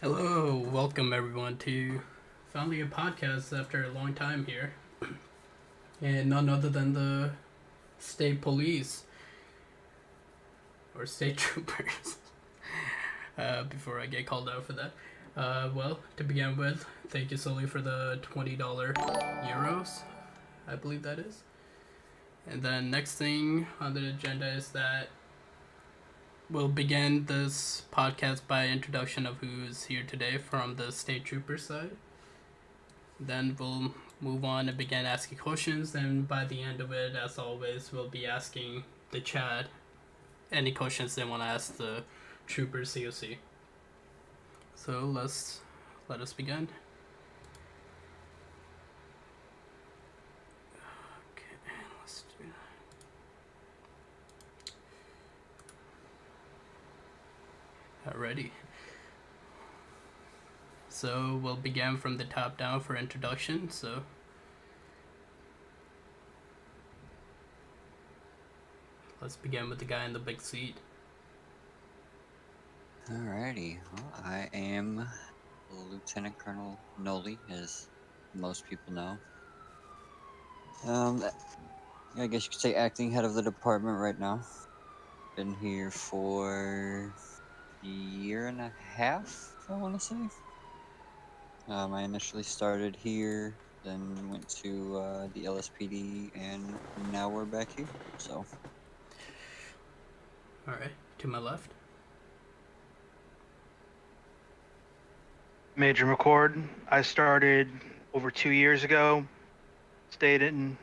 Hello, welcome everyone to finally a podcast after a long time here, and none other than the state police or state troopers. Before I get called out for that, well, to begin with, thank you Sully for the $20 euros, I believe that is. And then next thing on the agenda is that we'll begin this podcast by introduction of who's here today from the state trooper side. Then we'll move on and begin asking questions. And by the end of it, as always, we'll be asking the chat any questions they want to ask the troopers COC. So let us begin. Okay, let's do that. Alrighty. So we'll begin from the top down for introduction. So let's begin with the guy in the big seat. Alrighty, well, I am Lieutenant Colonel Noli, as most people know. I guess you could say acting head of the department right now. Been here for a year and a half, I want to say. I initially started here, then went to the LSPD, and now we're back here. So. All right, to my left. Major McCord. I started over 2 years ago. Stayed in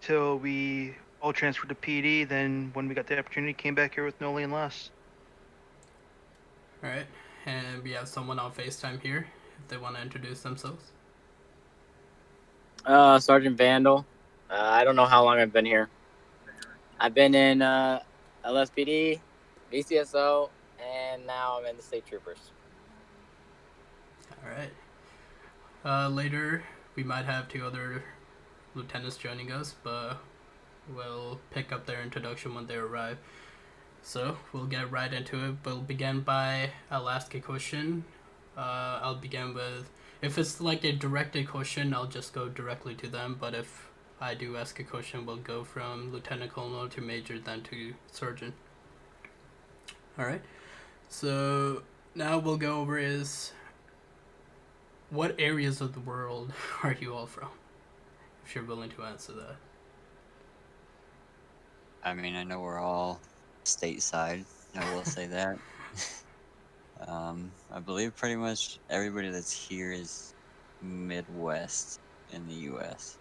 until we all transferred to PD. Then, when we got the opportunity, came back here with Noli and Les. All right, and we have someone on FaceTime here if they want to introduce themselves. Sergeant Vandal. I don't know how long I've been here. I've been in LSPD, VCSO, and now I'm in the State Troopers. All right. Later, we might have two other lieutenants joining us, but we'll pick up their introduction when they arrive. So we'll get right into it. We'll begin by I'll ask a question. I'll begin with, if it's like a directed question, I'll just go directly to them. But if I do ask a question, we'll go from Lieutenant Colonel to Major, then to Sergeant. All right. So now we'll go over is, what areas of the world are you all from? If you're willing to answer that. I mean, I know we're all stateside, I will say that. I believe pretty much everybody that's here is Midwest in the U.S.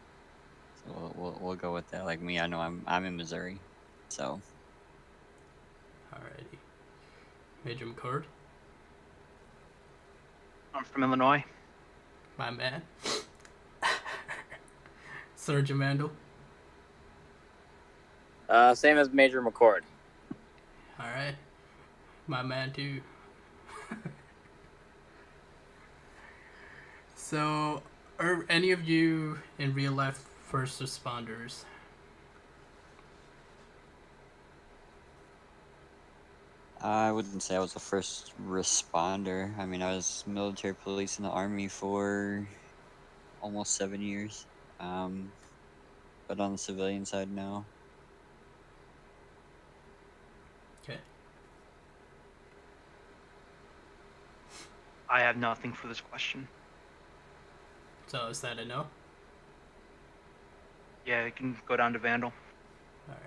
So we'll go with that. Like me, I know I'm in Missouri, so. Alrighty. Major McCord, I'm from Illinois. my man. Sergeant Vandal. Same as Major McCord. Alright. My man too. So, are any of you in real life first responders? I wouldn't say I was a first responder. I mean, I was military police in the Army for almost 7 years. But on the civilian side now. Okay. I have nothing for this question. So, is that a no? Yeah, you can go down to Vandal. Alright.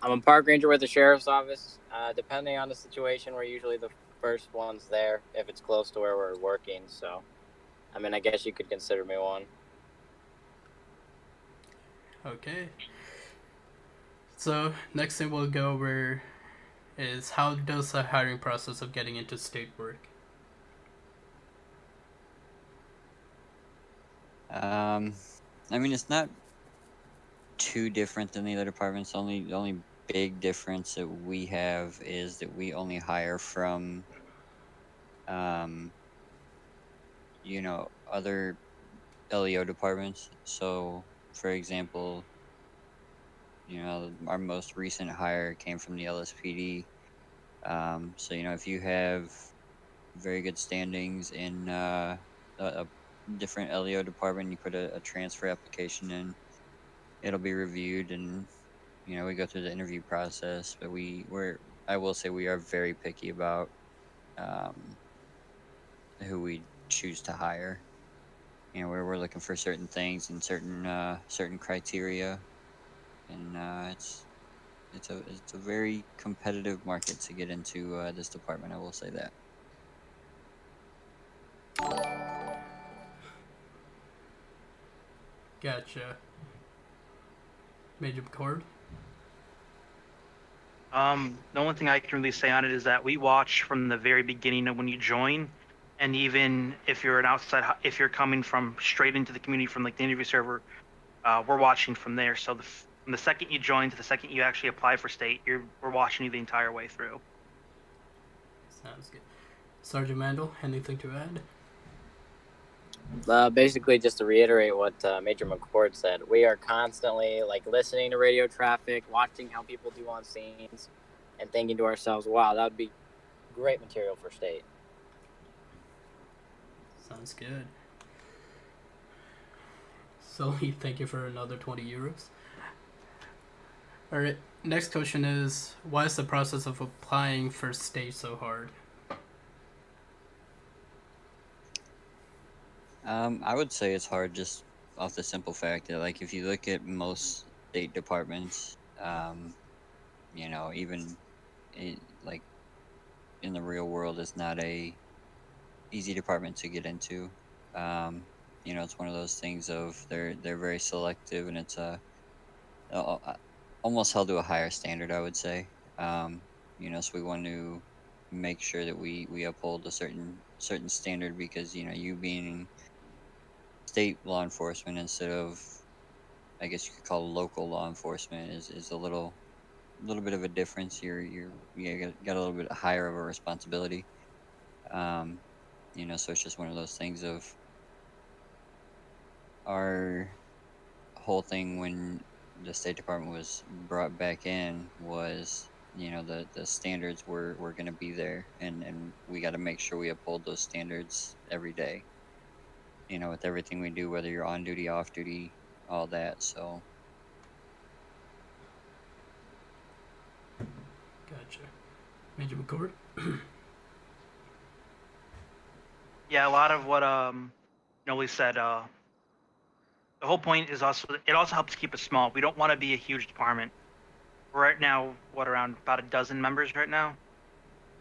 I'm a park ranger with the sheriff's office. Depending on the situation, we're usually the first ones there if it's close to where we're working. So, I mean, I guess you could consider me one. Okay. So, next thing we'll go over is, how does the hiring process of getting into state work? I mean, it's not too different than the other departments. The only big difference that we have is that we only hire from, other LEO departments. So, for example, our most recent hire came from the LSPD, So if you have very good standings in a different LEO department, you put a transfer application in, it'll be reviewed, and we go through the interview process. But I will say we are very picky about um, who we choose to hire. We're looking for certain things and certain criteria, and it's a very competitive market to get into this department. I will say that. Gotcha. Major McCord? The only thing I can really say on it is that we watch from the very beginning of when you join, and even if you're if you're coming from straight into the community from like the interview server, we're watching from there. So from the second you join to the second you actually apply for state, we're watching you the entire way through. Sounds good. Sergeant Mandel, anything to add? Basically, just to reiterate what Major McCord said, we are constantly listening to radio traffic, watching how people do on scenes, and thinking to ourselves, "Wow, that would be great material for state." Sounds good. Sully, thank you for another 20 euros. Alright, next question is, why is the process of applying for state so hard? I would say it's hard just off the simple fact that, if you look at most state departments, even in the real world, it's not a easy department to get into. It's one of those things of they're very selective, and it's almost held to a higher standard, I would say. So we want to make sure that we uphold a certain standard, because you being state law enforcement instead of, I guess you could call, local law enforcement is a little bit of a difference. You got a little bit higher of a responsibility. So it's just one of those things of our whole thing when the State Department was brought back in was, the standards were going to be there, and we got to make sure we uphold those standards every day, with everything we do, whether you're on duty, off duty, all that. So Gotcha. Major McCord? Yeah, a lot of what Noli said. The whole point is it also helps keep us small. We don't want to be a huge department. We're right now, around about a dozen members right now.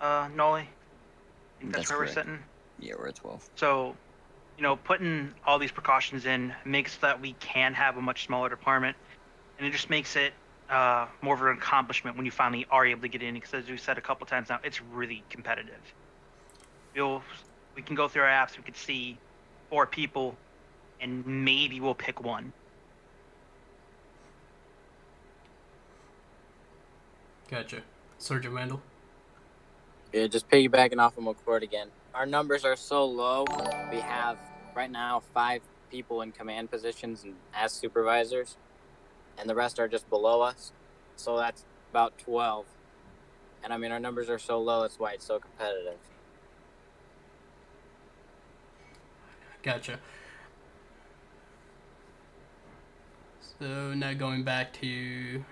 Noli, I think that's where correct. we're sitting. Yeah, we're at 12. So, putting all these precautions in makes that we can have a much smaller department, and it just makes it more of an accomplishment when you finally are able to get in. Because as we said a couple times now, it's really competitive. We can go through our apps. We could see 4 people, and maybe we'll pick one. Gotcha. Sergeant Mandel? Yeah, just piggybacking off of McCord again. Our numbers are so low. We have right now 5 people in command positions and as supervisors, and the rest are just below us. So that's about 12. And our numbers are so low. That's why it's so competitive. Gotcha. So now going back to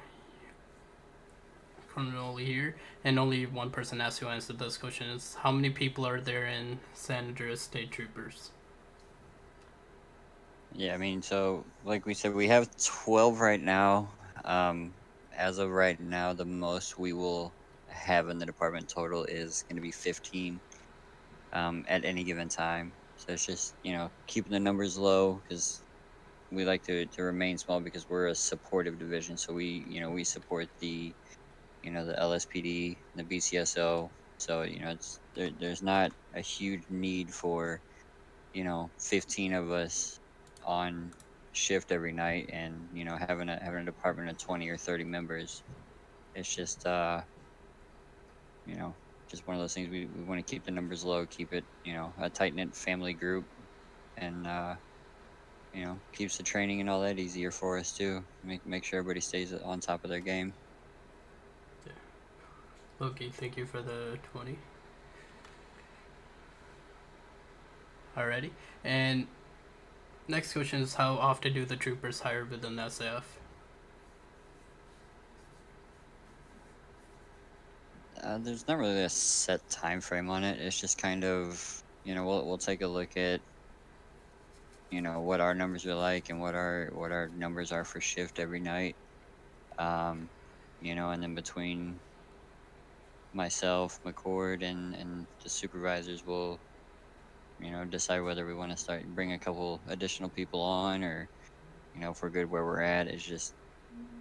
chronology here, and only one person has to answer this question, is how many people are there in San Andreas State Troopers? Yeah, so like we said, we have 12 right now. As of right now, the most we will have in the department total is going to be 15 at any given time. So it's just, keeping the numbers low, because we like to remain small, because we're a supportive division. So we support the LSPD, the BCSO. So there's not a huge need for 15 of us on shift every night, and having a department of 20 or 30 members. It's just just one of those things. We want to keep the numbers low, keep it a tight knit family group, and keeps the training and all that easier for us too. Make sure everybody stays on top of their game. Okay, thank you for the 20. Alrighty. And next question is, how often do the troopers hire within SAF? There's not really a set time frame on it. It's just kind of, we'll take a look at, what our numbers are like and what our numbers are for shift every night. Um, and then between myself, McCord, and the supervisors will, decide whether we want to bring a couple additional people on, or, if we're good where we're at. It's just,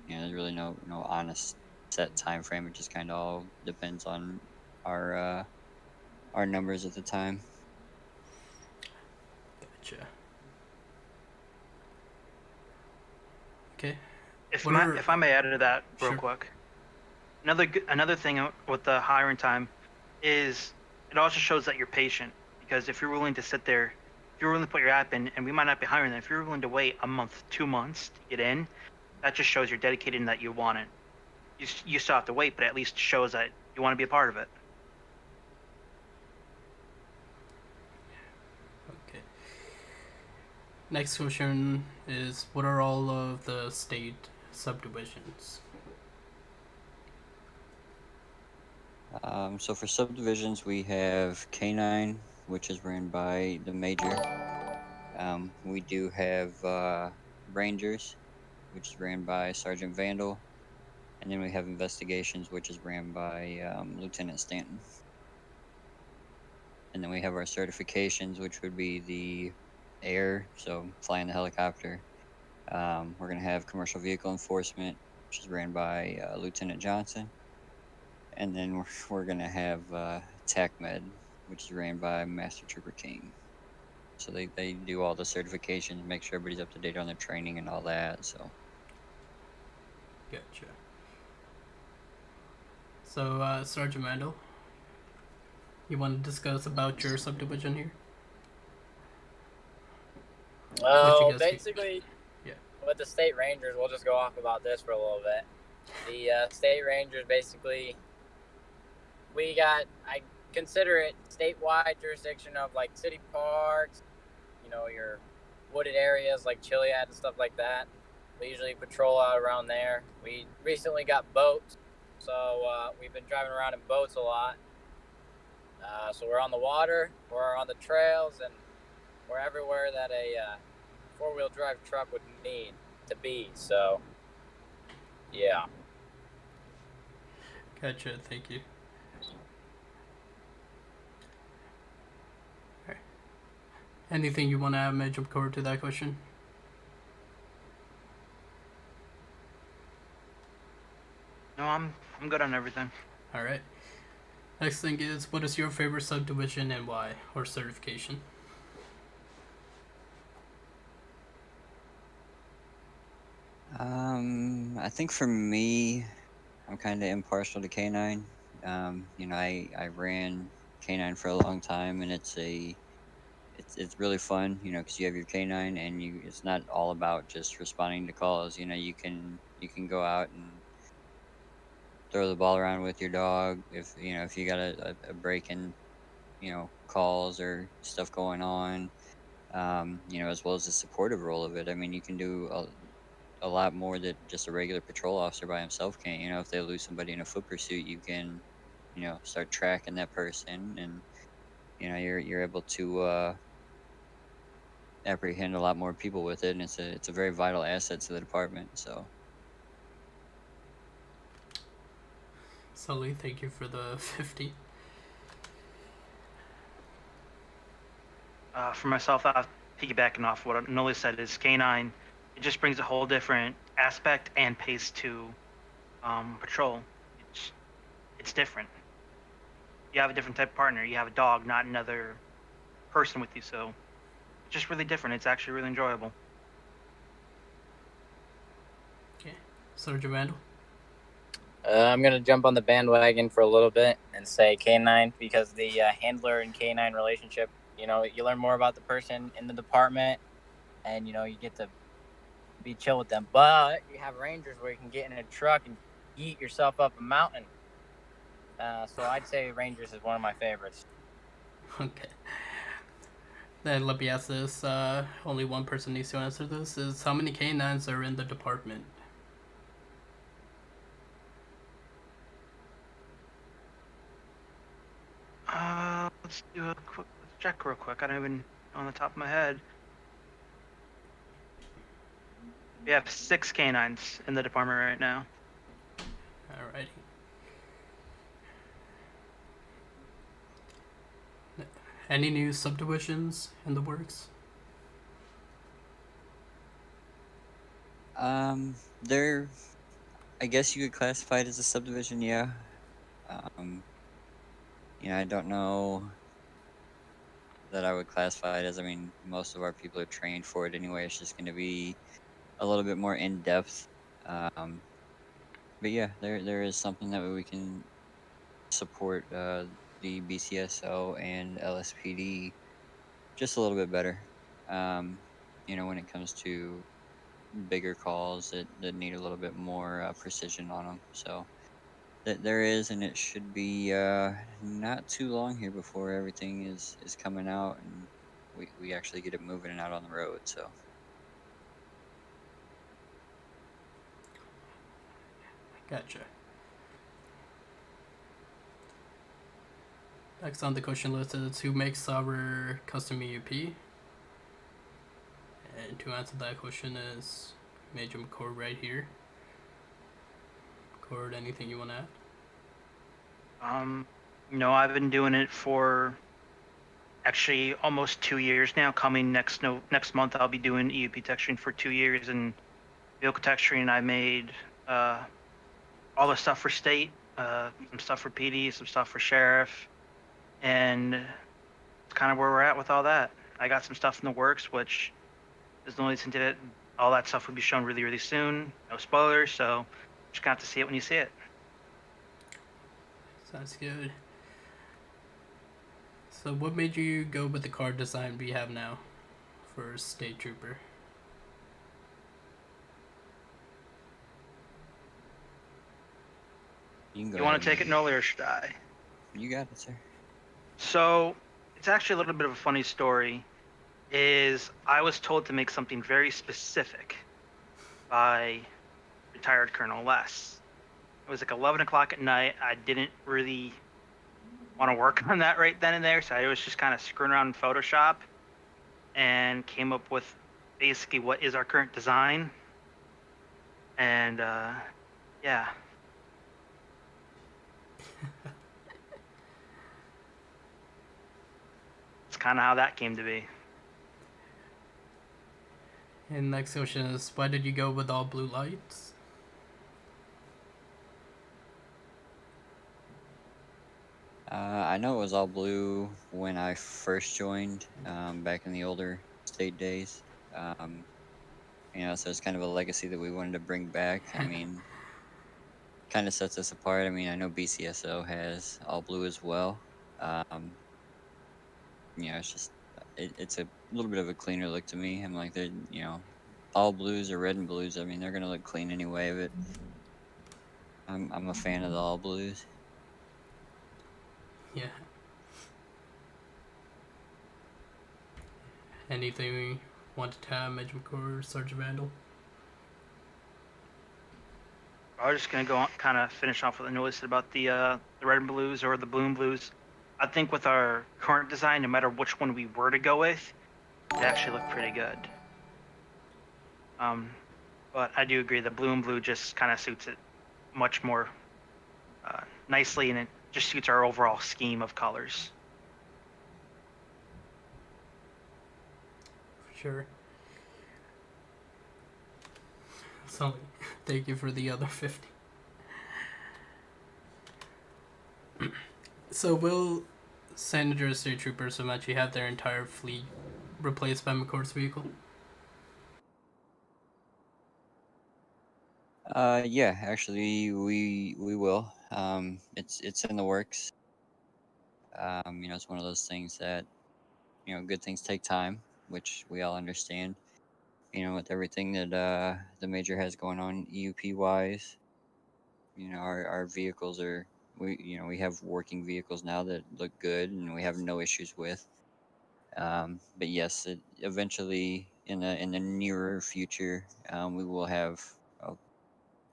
there's really no honest set time frame. It just kind of all depends on our numbers at the time. Gotcha. Okay. If What are- if I may add to that real Sure. quick, another thing with the hiring time is it also shows that you're patient, because if you're willing to sit there, if you're willing to put your app in, and we might not be hiring them, if you're willing to wait a month, 2 months to get in, that just shows you're dedicated and that you want it. You still have to wait, but at least shows that you want to be a part of it. Okay. Next question is, what are all of the state subdivisions? So for subdivisions, we have K9, which is ran by the major. We do have Rangers, which is ran by Sergeant Vandal. And then we have Investigations, which is ran by Lieutenant Stanton. And then we have our certifications, which would be the air, so flying the helicopter. We're going to have Commercial Vehicle Enforcement, which is ran by Lieutenant Johnson. And then we're going to have TACMED, which is ran by Master Trooper King. So they do all the certifications, make sure everybody's up to date on their training and all that. So Gotcha. So, Sergeant Vandal, you want to discuss about your subdivision here? Well, What you guys basically, Yeah. with the state rangers, we'll just go off about this for a little bit. The state rangers, basically, I consider it statewide jurisdiction of like city parks, your wooded areas like Chiliad and stuff like that. We usually patrol out around there. We recently got boats, so we've been driving around in boats a lot. So we're on the water, we're on the trails, and we're everywhere that a four-wheel drive truck would need to be. So, yeah. Gotcha, thank you. Alright. Anything you want to add, Major McCord, to that question? No, I'm good on everything. Alright. Next thing is, what is your favorite subdivision and why? Or certification? I think for me, I'm kind of impartial to K9. I ran K9 for a long time, and it's really fun, because you have your K9, and it's not all about just responding to calls. You can go out and throw the ball around with your dog if you got a break in, calls or stuff going on. As well as the supportive role of it. I mean, you can do a lot more that just a regular patrol officer by himself can't. If they lose somebody in a foot pursuit, you can, start tracking that person, and you're able to apprehend a lot more people with it, and it's a very vital asset to the department. So Sully, thank you for the 50. For myself, piggybacking off what Noli said, is K9. It just brings a whole different aspect and pace to patrol. It's different. You have a different type of partner. You have a dog, not another person with you. So it's just really different. It's actually really enjoyable. Okay. Sergeant Vandal? I'm going to jump on the bandwagon for a little bit and say K9, because the handler and K9 relationship, you learn more about the person in the department, and, you get to be chill with them. But you have rangers where you can get in a truck and yeet yourself up a mountain. So I'd say Rangers is one of my favorites. Okay. Then let me ask this. Only one person needs to answer this. Is how many canines are in the department? Let's do a quick check real quick. I don't even know on the top of my head. We have 6 canines in the department right now. Alrighty. Any new subdivisions in the works? They're, I guess you could classify it as a subdivision, yeah. I don't know that I would classify it as. I mean, most of our people are trained for it anyway. It's just going to be a little bit more in depth. But yeah, there is something that we can support the BCSO and LSPD just a little bit better. When it comes to bigger calls that need a little bit more precision on them. So there is, and it should be not too long here before everything is coming out and we actually get it moving and out on the road. So Gotcha. Next on the question list is who makes our custom EUP? And to answer that question is Major McCord right here. McCord, anything you want to add? I've been doing it for actually almost 2 years now. Coming next month, I'll be doing EUP texturing for 2 years, and vehicle texturing. I made all the stuff for state, some stuff for PD, some stuff for sheriff, and it's kind of where we're at with all that. I got some stuff in the works, which is the only reason to it. All that stuff will be shown really, really soon. No spoilers, so just gonna have to see it when you see it. Sounds good. So what made you go with the car design we have now for State Trooper? You want to take it, Noli, or should I? You got it, sir. So it's actually a little bit of a funny story. Is I was told to make something very specific by retired Colonel Les. It was like 11 o'clock at night. I didn't really want to work on that right then and there, so I was just kind of screwing around in Photoshop and came up with basically what is our current design. And yeah. It's kind of how that came to be. And next question is why did you go with all blue lights? I know it was all blue when I first joined back in the older state days. So it's kind of a legacy that we wanted to bring back. I mean, kind of sets us apart. I mean, I know BCSO has all blue as well. It's just it's a little bit of a cleaner look to me. I'm like, all blues or red and blues. I mean, they're gonna look clean anyway. But I'm a fan of the all blues. Yeah. Anything we wanted to add, Major McCord or Sergeant Vandal? I was just gonna go on, kind of finish off with a notice about the red and blues or the blue and blues. I think with our current design, no matter which one we were to go with, it actually looked pretty good. But I do agree the blue and blue just kind of suits it much more nicely, and it just suits our overall scheme of colors. Sure. So, thank you for the other 50. So will San Andreas State Troopers eventually have their entire fleet replaced by McCord's vehicle? Yeah, actually, we will. It's in the works. It's one of those things that good things take time, which we all understand. With everything that the major has going on EUP wise, our vehicles are we have working vehicles now that look good and we have no issues with. But yes, eventually in the nearer future, we will have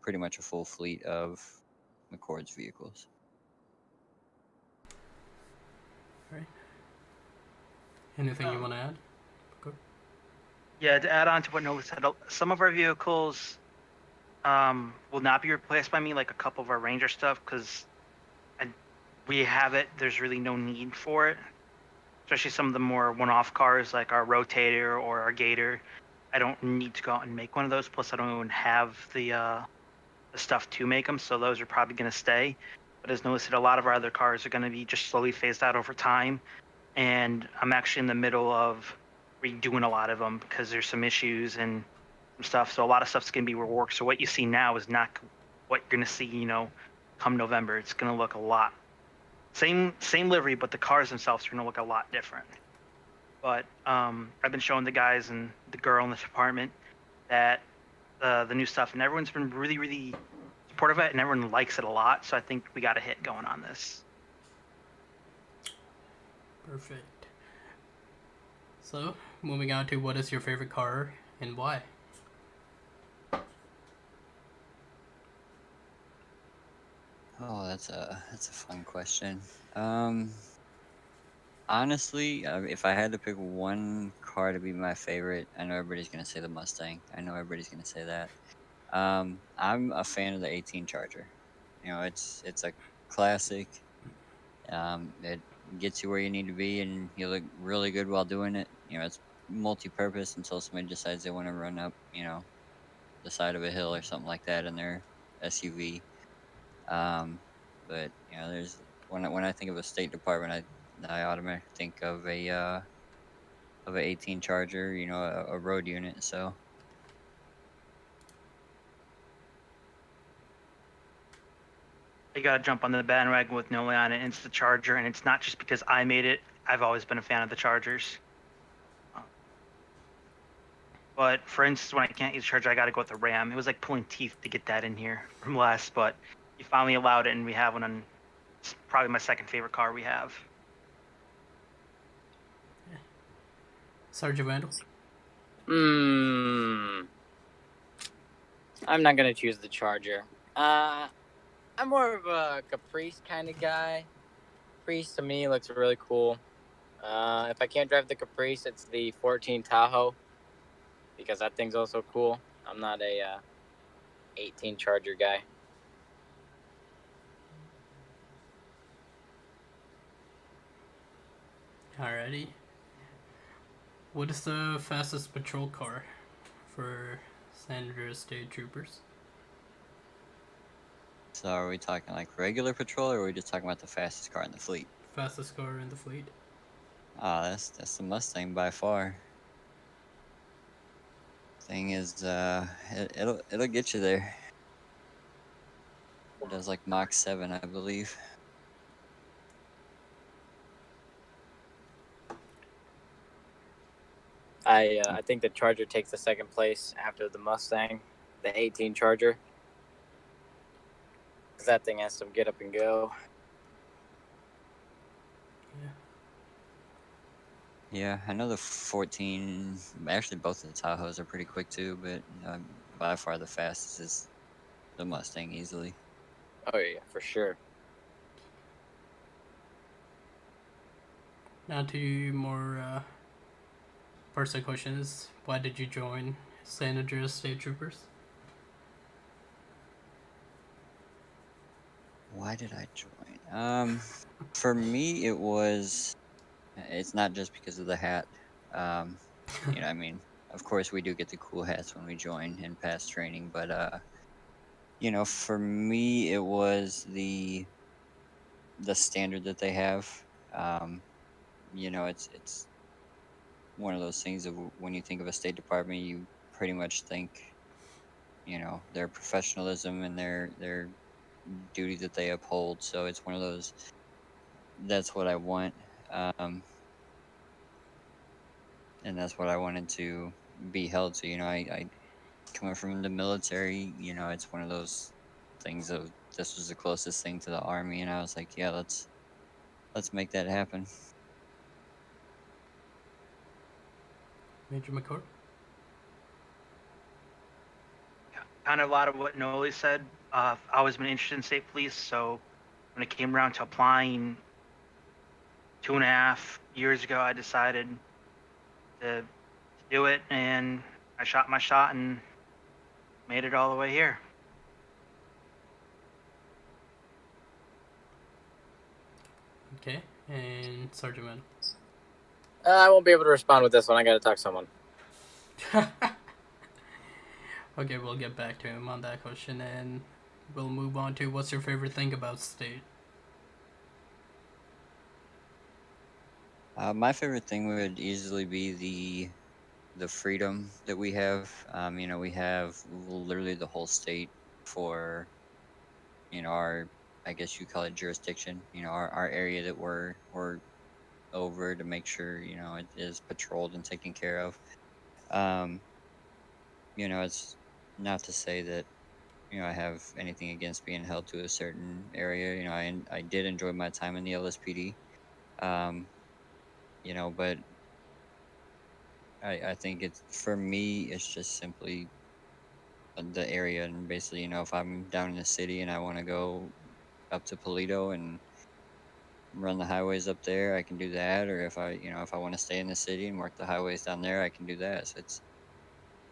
pretty much a full fleet of McCord's vehicles. Right. Anything you want to add? Yeah, to add on to what Noah said, some of our vehicles will not be replaced by me, like a couple of our Ranger stuff, because we have it. There's really no need for it, especially some of the more one-off cars like our Rotator or our Gator. I don't need to go out and make one of those. Plus, I don't even have the stuff to make them, so those are probably going to stay. But as Noah said, a lot of our other cars are going to be just slowly phased out over time, and I'm actually in the middle of redoing a lot of them because there's some issues and some stuff. So a lot of stuff's going to be reworked. So what you see now is not what you're going to see, come November. It's going to look a lot same livery, but the cars themselves are going to look a lot different. But I've been showing the guys and the girl in the department that the new stuff, and everyone's been really, really supportive of it, and everyone likes it a lot. So I think we got a hit going on this. Perfect. So, moving on to what is your favorite car and why? Oh, that's a fun question. Honestly, if I had to pick one car to be my favorite, I know everybody's gonna say the Mustang. I know everybody's gonna say that. I'm a fan of the 18 Charger. It's a classic. It gets you where you need to be, and you look really good while doing it. It's multi-purpose until somebody decides they want to run up, the side of a hill or something like that in their SUV. But there's when I think of a State Department, I automatically think of a 18 Charger, a road unit. So You got to jump on the bandwagon with Noah on it, and it's the Charger, and it's not just because I made it. I've always been a fan of the Chargers. But for instance, when I can't use Charger, I got to go with the Ram. It was like pulling teeth to get that in here from Les, but you finally allowed it, and we have one. And it's probably my second favorite car we have. Sergeant Vandal? I'm not gonna choose the Charger. I'm more of a Caprice kind of guy. Caprice to me looks really cool. If I can't drive the Caprice, it's the 14 Tahoe because that thing's also cool. I'm not a 18 Charger guy. Alrighty. What is the fastest patrol car for San Andreas State Troopers? So are we talking like regular patrol, or are we just talking about the fastest car in the fleet? Fastest car in the fleet. That's the Mustang by far. Thing is, it'll get you there. It does like Mach 7, I believe. I think the Charger takes the second place after the Mustang, the 18 Charger. Because that thing has some get up and go. Yeah, I know the 14. Actually, both of the Tahoes are pretty quick too, but by far the fastest is the Mustang easily. Oh yeah, for sure. Now to more personal questions. Why did you join San Andreas State Troopers? Why did I join? For me, it's not just because of the hat. I mean, of course we do get the cool hats when we join and pass training, but for me it was the standard that they have. It's one of those things of when you think of a State Department, you pretty much think, their professionalism and their duty that they uphold. So it's one of those. That's what I want, and that's what I wanted to be held to. I coming from the military, it's one of those things. This was the closest thing to the army, and I was like, yeah, let's make that happen. Major McCord? Kind of a lot of what Noli said. I've always been interested in state police, so when it came around to applying 2.5 years ago, I decided to do it, and I shot my shot and made it all the way here. Okay, and Sergeant Man. I won't be able to respond with this one. I gotta talk to someone. Okay, we'll get back to him on that question, and we'll move on to what's your favorite thing about state? My favorite thing would easily be the freedom that we have. We have literally the whole state for, our, I guess you call it jurisdiction. Our area that we're over to make sure it is patrolled and taken care of. It's not to say that I have anything against being held to a certain area. I did enjoy my time in the LSPD. But I think it's, for me, it's just simply the area. And basically, if I'm down in the city and I want to go up to Polito and run the highways up there, I can do that. Or if I want to stay in the city and work the highways down there, I can do that. So it's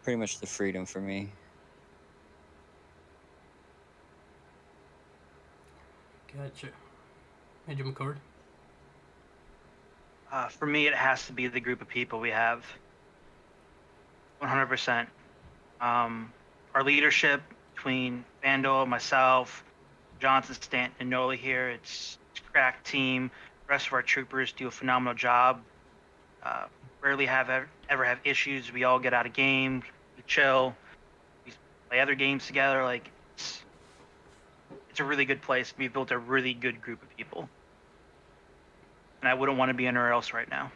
pretty much the freedom for me. Gotcha. Major McCord? For me, it has to be the group of people we have. 100%. Our leadership between Vandal, myself, Johnson, Stanton, and Noli here, it's a crack team. The rest of our troopers do a phenomenal job. Rarely ever have issues. We all get out of game, we chill, we play other games together. Like it's a really good place. We've built a really good group of people, and I wouldn't want to be anywhere else right now.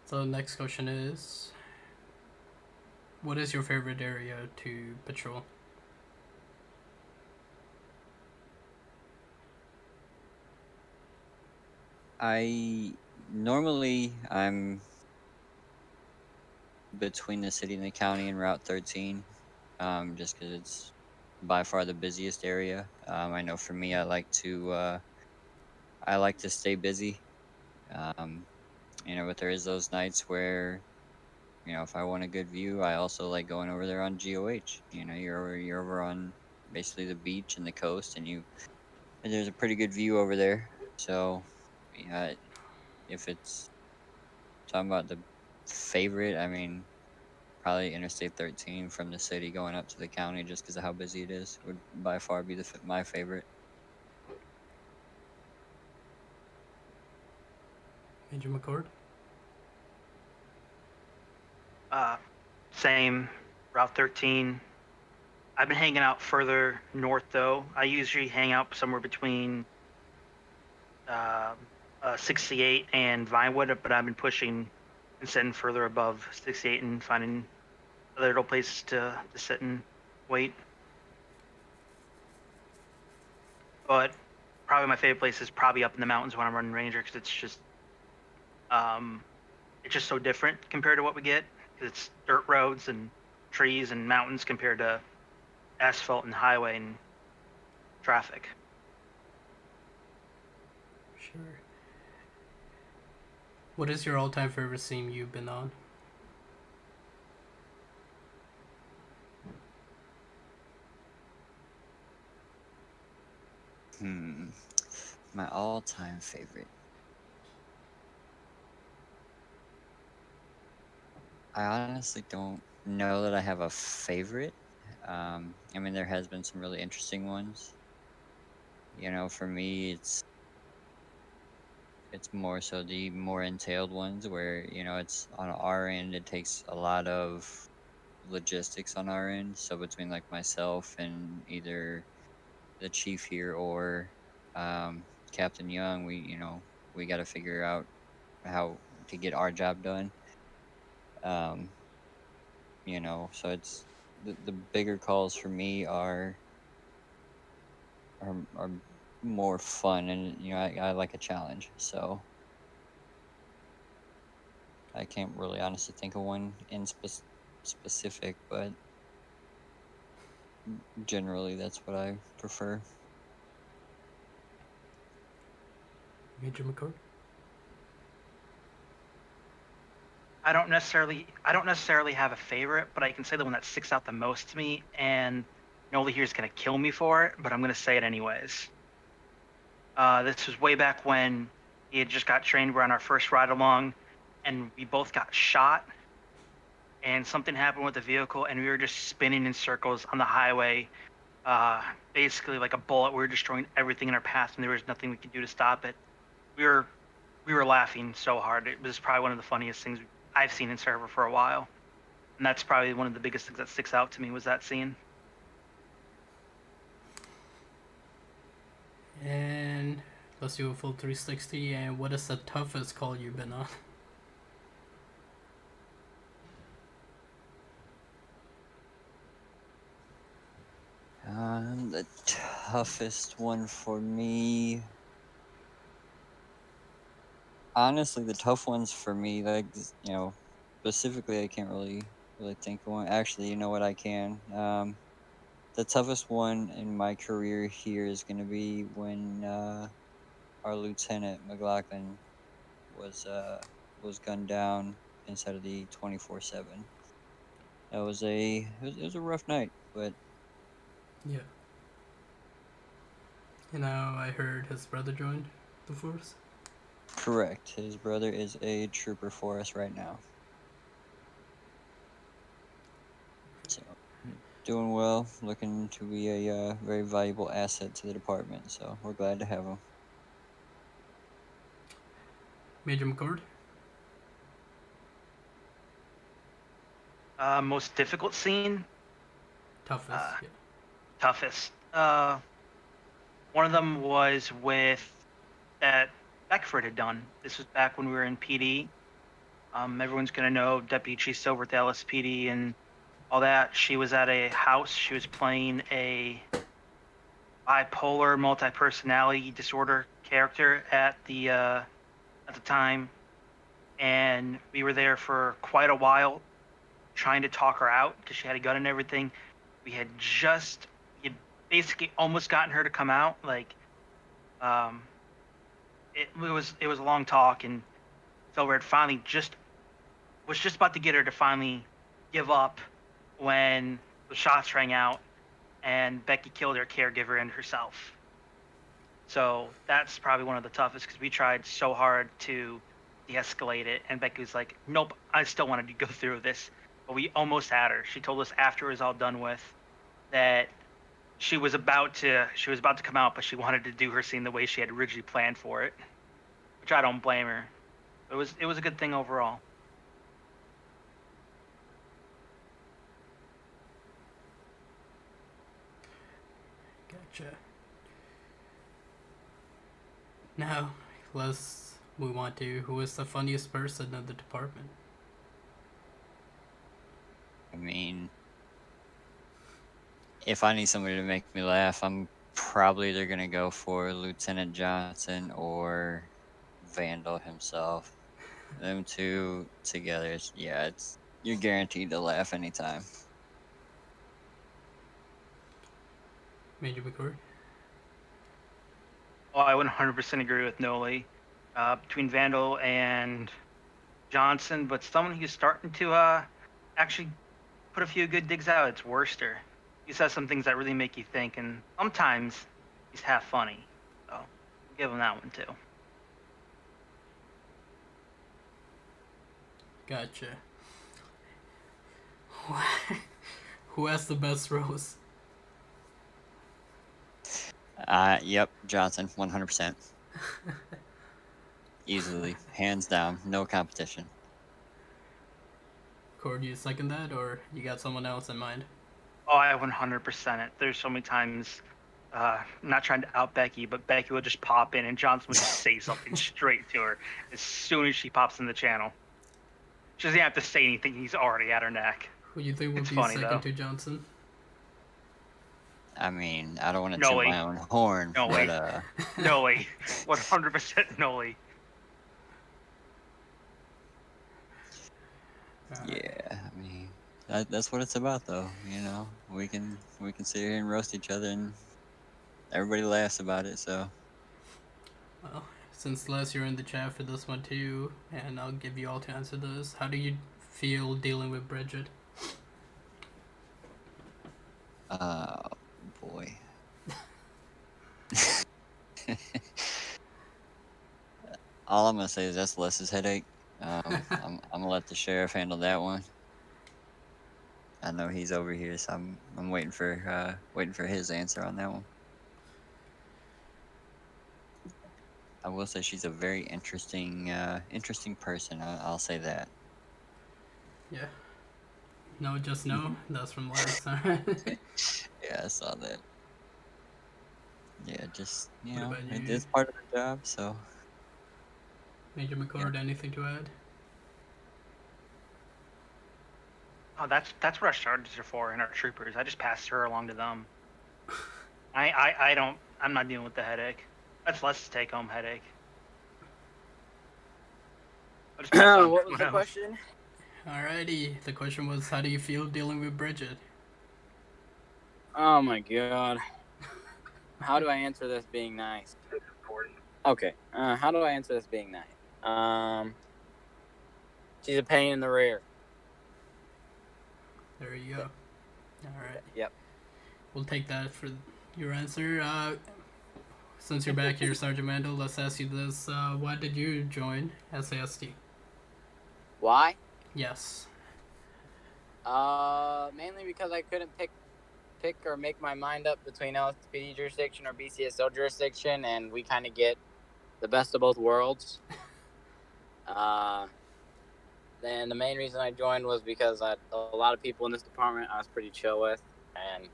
So next question is, what is your favorite area to patrol? I'm between the city and the county and Route 13, just because it's by far the busiest area. I know for me, I like to stay busy. But there is those nights where, if I want a good view, I also like going over there on GOH. You're over on basically the beach and the coast, and there's a pretty good view over there. So, yeah, if it's talking about the favorite, I mean, probably Interstate 13 from the city going up to the county, just because of how busy it is, would by far be my favorite. Major McCord? Same, Route 13. I've been hanging out further north though. I usually hang out somewhere between 68 and Vinewood, but I've been pushing and sitting further above 68 and finding other little places to sit and wait. But probably my favorite place is probably up in the mountains when I'm running Ranger, because it's just so different compared to what we get. It's dirt roads and trees and mountains compared to asphalt and highway and traffic. Sure. What is your all-time favorite scene you've been on? My all-time favorite. I honestly don't know that I have a favorite. I mean, there has been some really interesting ones. For me, it's more so the more entailed ones where, it's on our end, it takes a lot of logistics on our end. So between like myself and either the chief here or Captain Young, we got to figure out how to get our job done. You know, so it's the bigger calls for me are more fun, and you know, I like a challenge, so I can't really honestly think of one in specific, but generally that's what I prefer. Major McCord? I don't necessarily have a favorite, but I can say the one that sticks out the most to me, and Noli here is gonna kill me for it, but I'm gonna say it anyways. This was way back when he had just got trained. We're on our first ride along, and we both got shot, and something happened with the vehicle, and we were just spinning in circles on the highway, basically like a bullet. We were destroying everything in our path, and there was nothing we could do to stop it. We were laughing so hard. It was probably one of the funniest things I've seen in server for a while, and that's probably one of the biggest things that sticks out to me was that scene. And let's do a full 360. And what is the toughest call you've been on? The toughest one for me, honestly, the tough ones for me, like, you know, specifically, I can't really think of one. Actually, you know what, I can. The toughest one in my career here is going to be when our Lieutenant McLaughlin was gunned down inside of the 24/7. That was it was a rough night, but Yeah. And now I heard his brother joined the force. correct. His brother is a trooper for us right now. So, doing well, looking to be a very valuable asset to the department. So we're glad to have him. Major McCord? Most difficult scene, Toughest. Yeah. toughest. One of them was with that Beckford had done. This was back when we were in PD. Everyone's gonna know Deputy Chief Silver at the LSPD and all that. She was at a house. She was playing a bipolar, multi-personality disorder character at the time, and we were there for quite a while, trying to talk her out because she had a gun and everything. We had basically almost gotten her to come out. Like, it was a long talk, and Silver had finally was just about to get her to finally give up when the shots rang out, and Becky killed her caregiver and herself. So that's probably one of the toughest because we tried so hard to de-escalate it, and Becky was like, "Nope, I still wanted to go through with this." But we almost had her. She told us after it was all done with that she was about to come out, but she wanted to do her scene the way she had originally planned for it, which I don't blame her. It was a good thing overall. Gotcha. Now, let's move on to who is the funniest person in the department. I mean, if I need somebody to make me laugh, I'm probably either gonna go for Lieutenant Johnson or Vandal himself. Them two together, it's you're guaranteed to laugh anytime. Major McCord? Oh, I 100% agree with Noli. Between Vandal and Johnson, but someone who's starting to actually put a few good digs out, it's Worcester. He says some things that really make you think, and sometimes he's half funny. So I'll give him that one too. Gotcha. Who has the best roast? Yep, Johnson, 100%. Easily, hands down, no competition. Cord, you second that, or you got someone else in mind? Oh, I 100% it. There's so many times, not trying to out Becky, but Becky will just pop in and Johnson would just say something straight to her as soon as she pops in the channel. She doesn't have to say anything. He's already at her neck. Who do you think will It's be funny, second though. to Johnson? I mean, I don't want to No toot way. my own horn, No way. but Noli. 100% Noli. yeah, I mean, that's what it's about, though. You know, we can sit here and roast each other, and everybody laughs about it. So Well, since Les, you're in the chat for this one too, and I'll give you all to answer this. How do you feel dealing with Bridget? boy. All I'm gonna say is that's Les's headache. I'm gonna let the sheriff handle that one. I know he's over here, so I'm waiting for his answer on that one. I will say she's a very interesting person. I'll say that. Yeah. No, just no. That's from Les. Alright. Yeah, I saw that. Yeah, just What about it you? is part of the job, so Major McCord, anything to add? Oh, that's what our sergeants are for and our troopers. I just passed her along to them. I don't. I'm not dealing with the headache. That's less take home headache. I'll just pass it on to What was someone the else. question? Alrighty. The question was, how do you feel dealing with Bridget? Oh my god. How do I answer this being nice? Okay. How do I answer this being nice? She's a pain in the rear. There you go. Alright. Yep. We'll take that for your answer. Since you're back here, Sergeant Vandal, let's ask you this. Why did you join SAST? Why? Yes. Mainly because I couldn't pick or make my mind up between LSPD jurisdiction or BCSO jurisdiction, and we kind of get the best of both worlds. Then the main reason I joined was because a lot of people in this department I was pretty chill with, and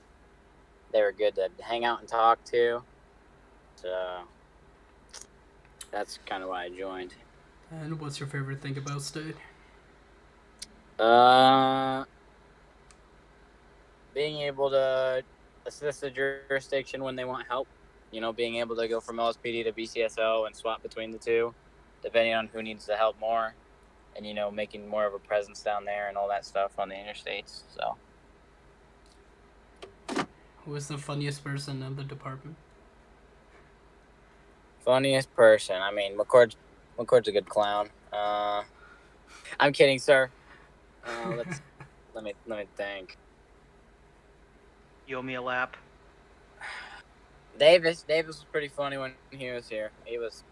they were good to hang out and talk to. So that's kind of why I joined. And what's your favorite thing about state? Being able to assist the jurisdiction when they want help. You know, being able to go from LSPD to BCSO and swap between the two, depending on who needs the help more. And, you know, making more of a presence down there and all that stuff on the interstates. So, Who is the funniest person in the department? funniest person. I mean, McCord's a good clown. I'm kidding, sir. Let me think. You owe me a lap. Davis was pretty funny when he was here. He was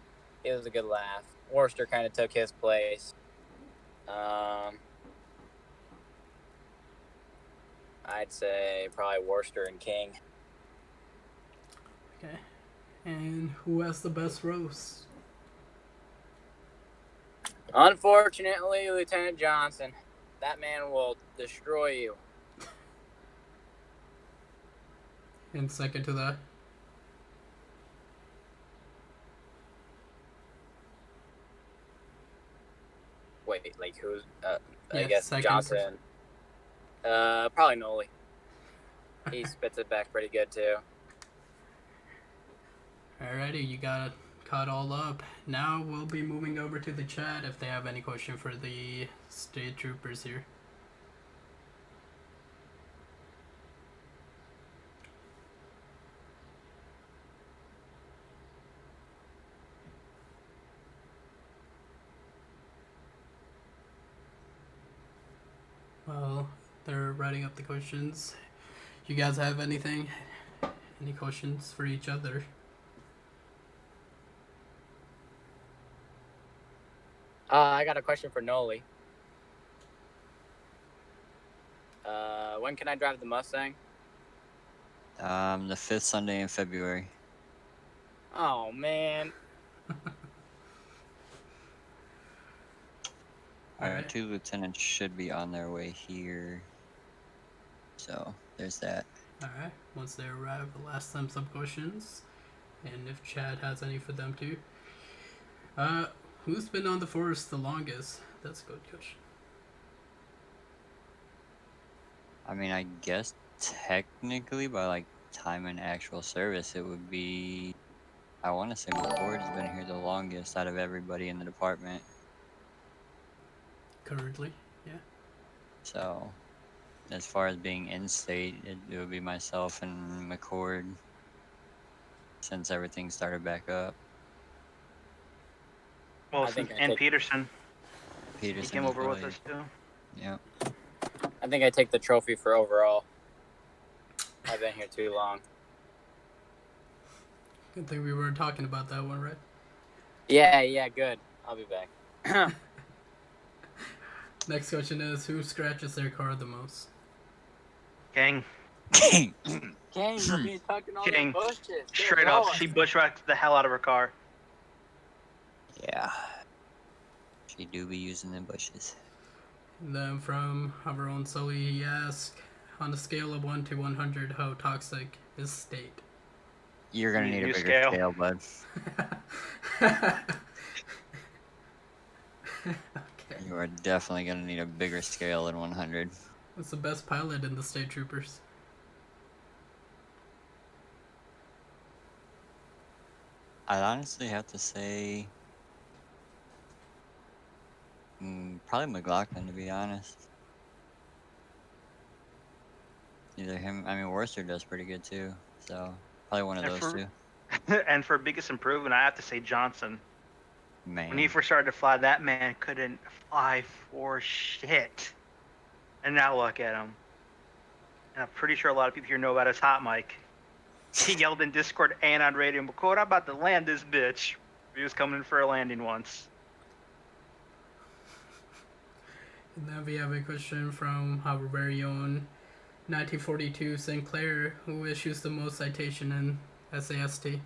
a good laugh. Worcester kind of took his place. I'd say probably Worcester and King. Okay. And who has the best roast? Unfortunately, Lieutenant Johnson. That man will destroy you. And second to that? Wait, like who's? I Yeah, guess second Johnson. Probably Noli. He spits it back pretty good too. Alrighty, you got it caught all up. Now we'll be moving over to the chat if they have any question for the state troopers here. Well, they're writing up the questions. You guys have anything? Any questions for each other? I got a question for Noli. When can I drive the Mustang? the 5th Sunday in February. Oh man. Alright. 2 lieutenants should be on their way here. So there's that. Alright, once they arrive, we'll ask them some questions. And if Chad has any for them too. Who's been on the force the longest? That's a good question. I mean, I guess technically by like time and actual service, it would be. I want to say McCord's been here the longest out of everybody in the department. Currently, yeah. So, as far as being in state, it would be myself and McCord since everything started back up. Well, I think I and take- Peterson. He Peterson came as over well, with us too. Yeah. I think I take the trophy for overall. I've been here too long. Good thing we were talking about that one, right? Yeah, good. I'll be back. Next question is, who scratches their car the most? Gang. King, you'll be tucking all King. the bushes. Get Straight up, going. she bushwhacked the hell out of her car. Yeah. She do be using the bushes. And then from our own Sully, he asked, on a scale of 1 to 100, how toxic is state? You're gonna Need a need a new bigger scale. scale, bud. Okay. You are definitely gonna need a bigger scale than 100. What's the best pilot in the state troopers? I'd honestly have to say, probably McLaughlin, to be honest. Either him. I mean, Worcester does pretty good too. So probably one of And those for- two. And for biggest improvement, I have to say Johnson. Man. When he first started to fly, that man couldn't fly for shit. And now look at him. And I'm pretty sure a lot of people here know about his hot mic. He yelled in Discord and on radio, "McCord, I'm about to land this bitch." He was coming in for a landing once. And then we have a question from our very own 1942 Sinclair, who issues the most citation in SAST.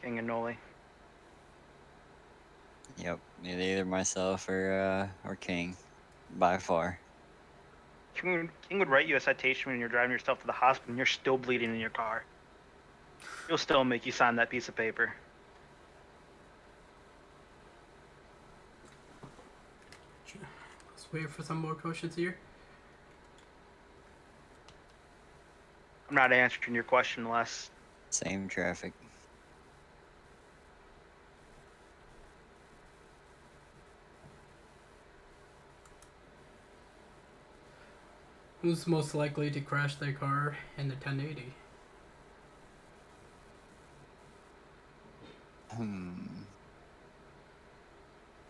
King and Noli. Yep. Either myself or King, by far. King would write you a citation when you're driving yourself to the hospital and you're still bleeding in your car. He'll still make you sign that piece of paper. Let's wait for some more questions here. I'm not answering your question unless Same traffic. Who's most likely to crash their car in the 1080?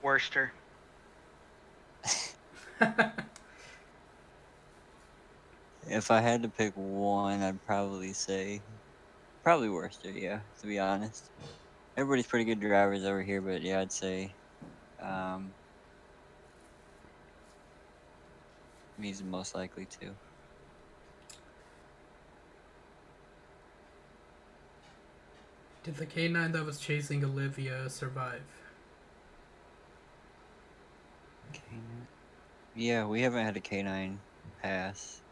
Worcester. If I had to pick one, I'd probably say probably Worcester, yeah, to be honest. Everybody's pretty good drivers over here, but yeah, I'd say he's most likely to. Did the K9 that was chasing Olivia survive? Yeah, we haven't had a K9 pass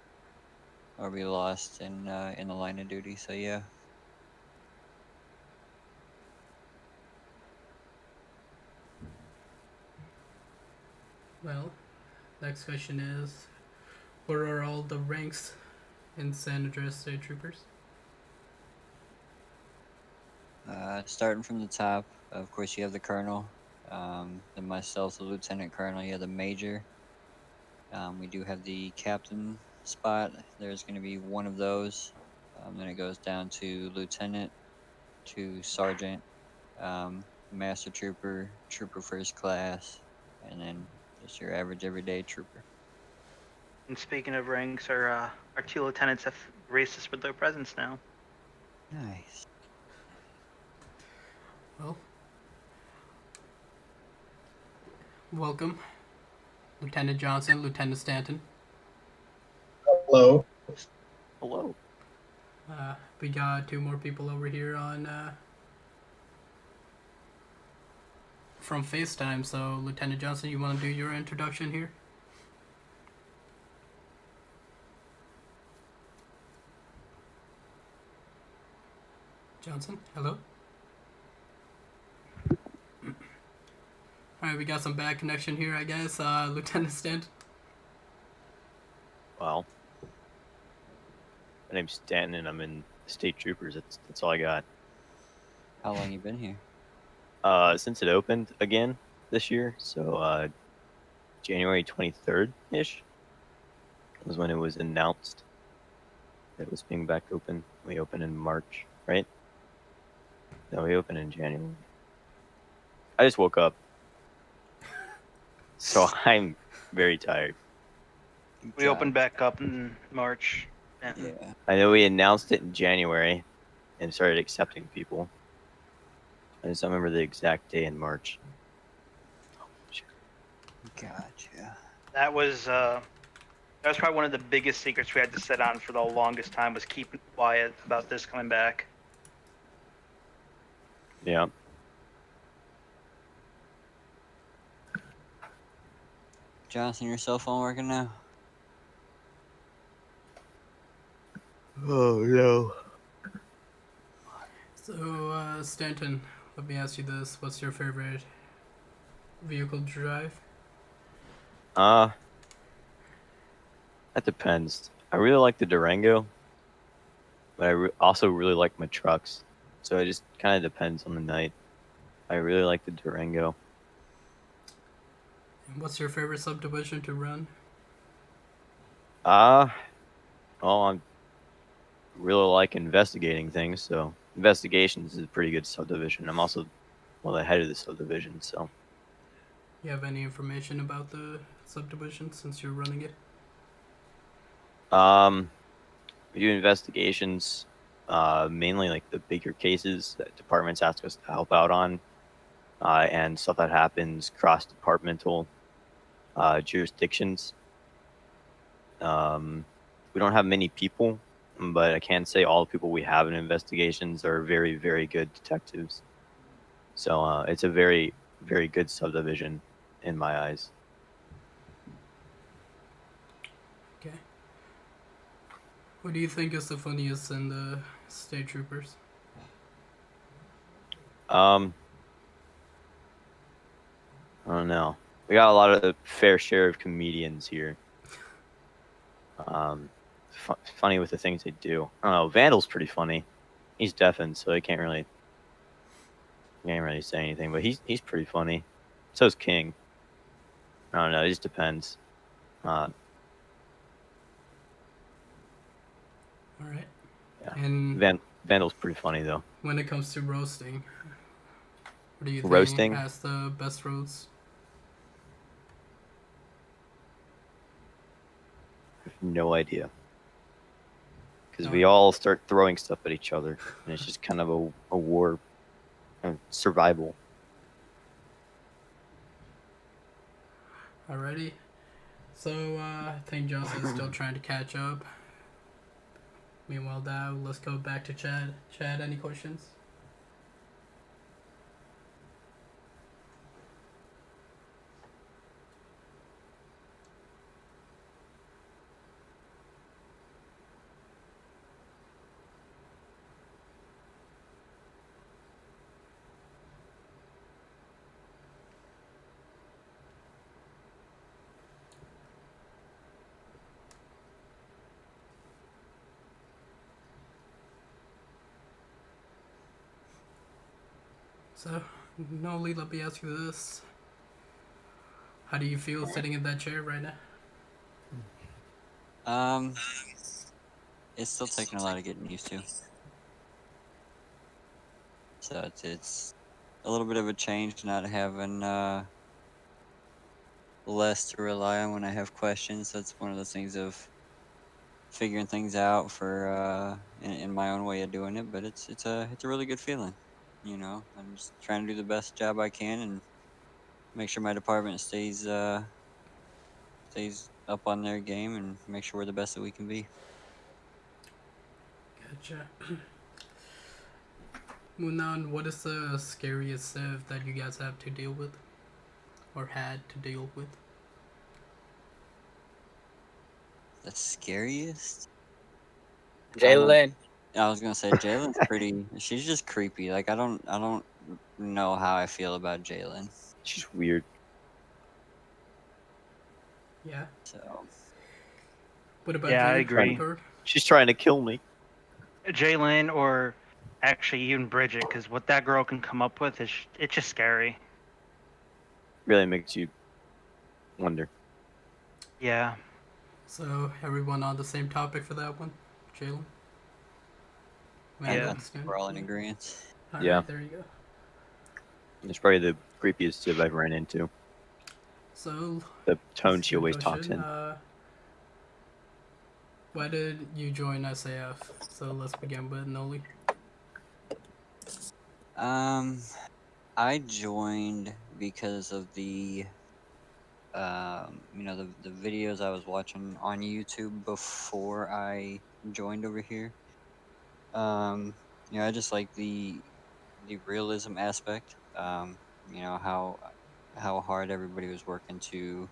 or be lost in the line of duty, so yeah. Well, next question is, what are all the ranks in San Andreas State Troopers? Starting from the top, of course, you have the colonel, then myself, the lieutenant colonel, you have the major. We do have the captain spot. There's going to be one of those. Then it goes down to lieutenant, to sergeant, master trooper, trooper first class, and then just your average everyday trooper. And speaking of ranks, our two lieutenants have graced us with their presence now. Nice. Well, welcome, Lieutenant Johnson, Lieutenant Stanton. Hello. Hello. We got two more people over here on from FaceTime. So, Lieutenant Johnson, you want to do your introduction here? Johnson, hello. All right, we got some bad connection here, I guess. Lieutenant Stanton. Well, My name's Stanton, and I'm in State Troopers. That's all I got. How long you been here? Since it opened again this year, so January 23rd ish was when it was announced that it was being back open. We opened in March, right? No, we opened in January. I just woke up, so I'm very tired. We opened back up in March. Yeah. I know we announced it in January and started accepting people. I just don't remember the exact day in March. Gotcha. That was probably one of the biggest secrets we had to sit on for the longest time, was keeping quiet about this coming back. Yeah. Jonathan, your cell phone working now? Oh no. So, Stanton, let me ask you this: what's your favorite vehicle to drive? That depends. I really like the Durango, but I also really like my trucks. So it just kind of depends on the night. I really like the Durango. And what's your favorite subdivision to run? Well, I really like investigating things, so investigations is a pretty good subdivision. I'm also the head of the subdivision, so. You have any information about the subdivision since you're running it? We do investigations, mainly like the bigger cases that departments ask us to help out on, and stuff that happens cross-departmental jurisdictions. We don't have many people, but I can say all the people we have in investigations are very, very good detectives. So it's a very, very good subdivision in my eyes. Okay. Who do you think is the funniest in the state troopers? I don't know. We got a lot of fair share of comedians here. Funny with the things they do. I don't know. Vandal's pretty funny. He's deafened, so he can't really say anything. But he's pretty funny. So's King. I don't know. It just depends. All right. Yeah. And Vandal's pretty funny though. when it comes to roasting, what do you think Roasting? has the best roasts? I have no idea. Because No. we all start throwing stuff at each other, and it's just kind of a war, survival. Alrighty. So, I think Johnson's still trying to catch up. Meanwhile, now let's go back to Chad. Chad, any questions? So, Noli, let me ask you this. How do you feel sitting in that chair right now? It's still taking a lot of getting used to. So it's a little bit of a change not having less to rely on when I have questions. That's one of the things of figuring things out for in my own way of doing it. But it's a really good feeling. You know, I'm just trying to do the best job I can and make sure my department stays up on their game and make sure we're the best that we can be. Gotcha. Munan, what is the scariest civ that you guys have to deal with? Or had to deal with? The scariest? Jalen. I was gonna say Jalen's pretty. She's just creepy. Like I don't know how I feel about Jalen. She's weird. Yeah. So What about Yeah, I you, agree. Cooper? She's trying to kill me. Jalen or actually even Bridget, because what that girl can come up with is it's just scary. Really makes you wonder. Yeah. So everyone on the same topic for that one, Jalen. I Yeah. think we're all in agreement. All Yeah. right, there you go. It's probably the creepiest Civ I've ran into. So The tone this is she a good always talks question. in. Why did you join SAF? So let's begin with Noli. I joined because of the the videos I was watching on YouTube before I joined over here. I just like the realism aspect. How hard everybody was working to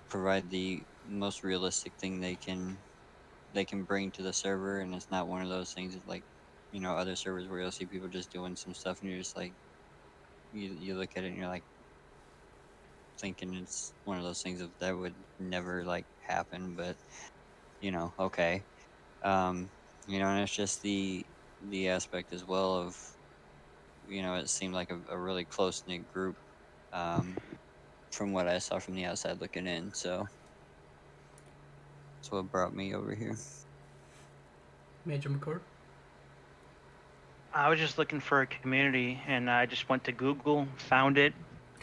provide the most realistic thing they can bring to the server, and it's not one of those things that, like, other servers where you'll see people just doing some stuff and you're just like, you look at it and you're like thinking it's one of those things that would never like happen, but okay. And it's just the aspect as well of, it seemed like a really close knit group, um, from what I saw from the outside looking in. So that's what brought me over here. Major McCord. I was just looking for a community, and I just went to Google, found it,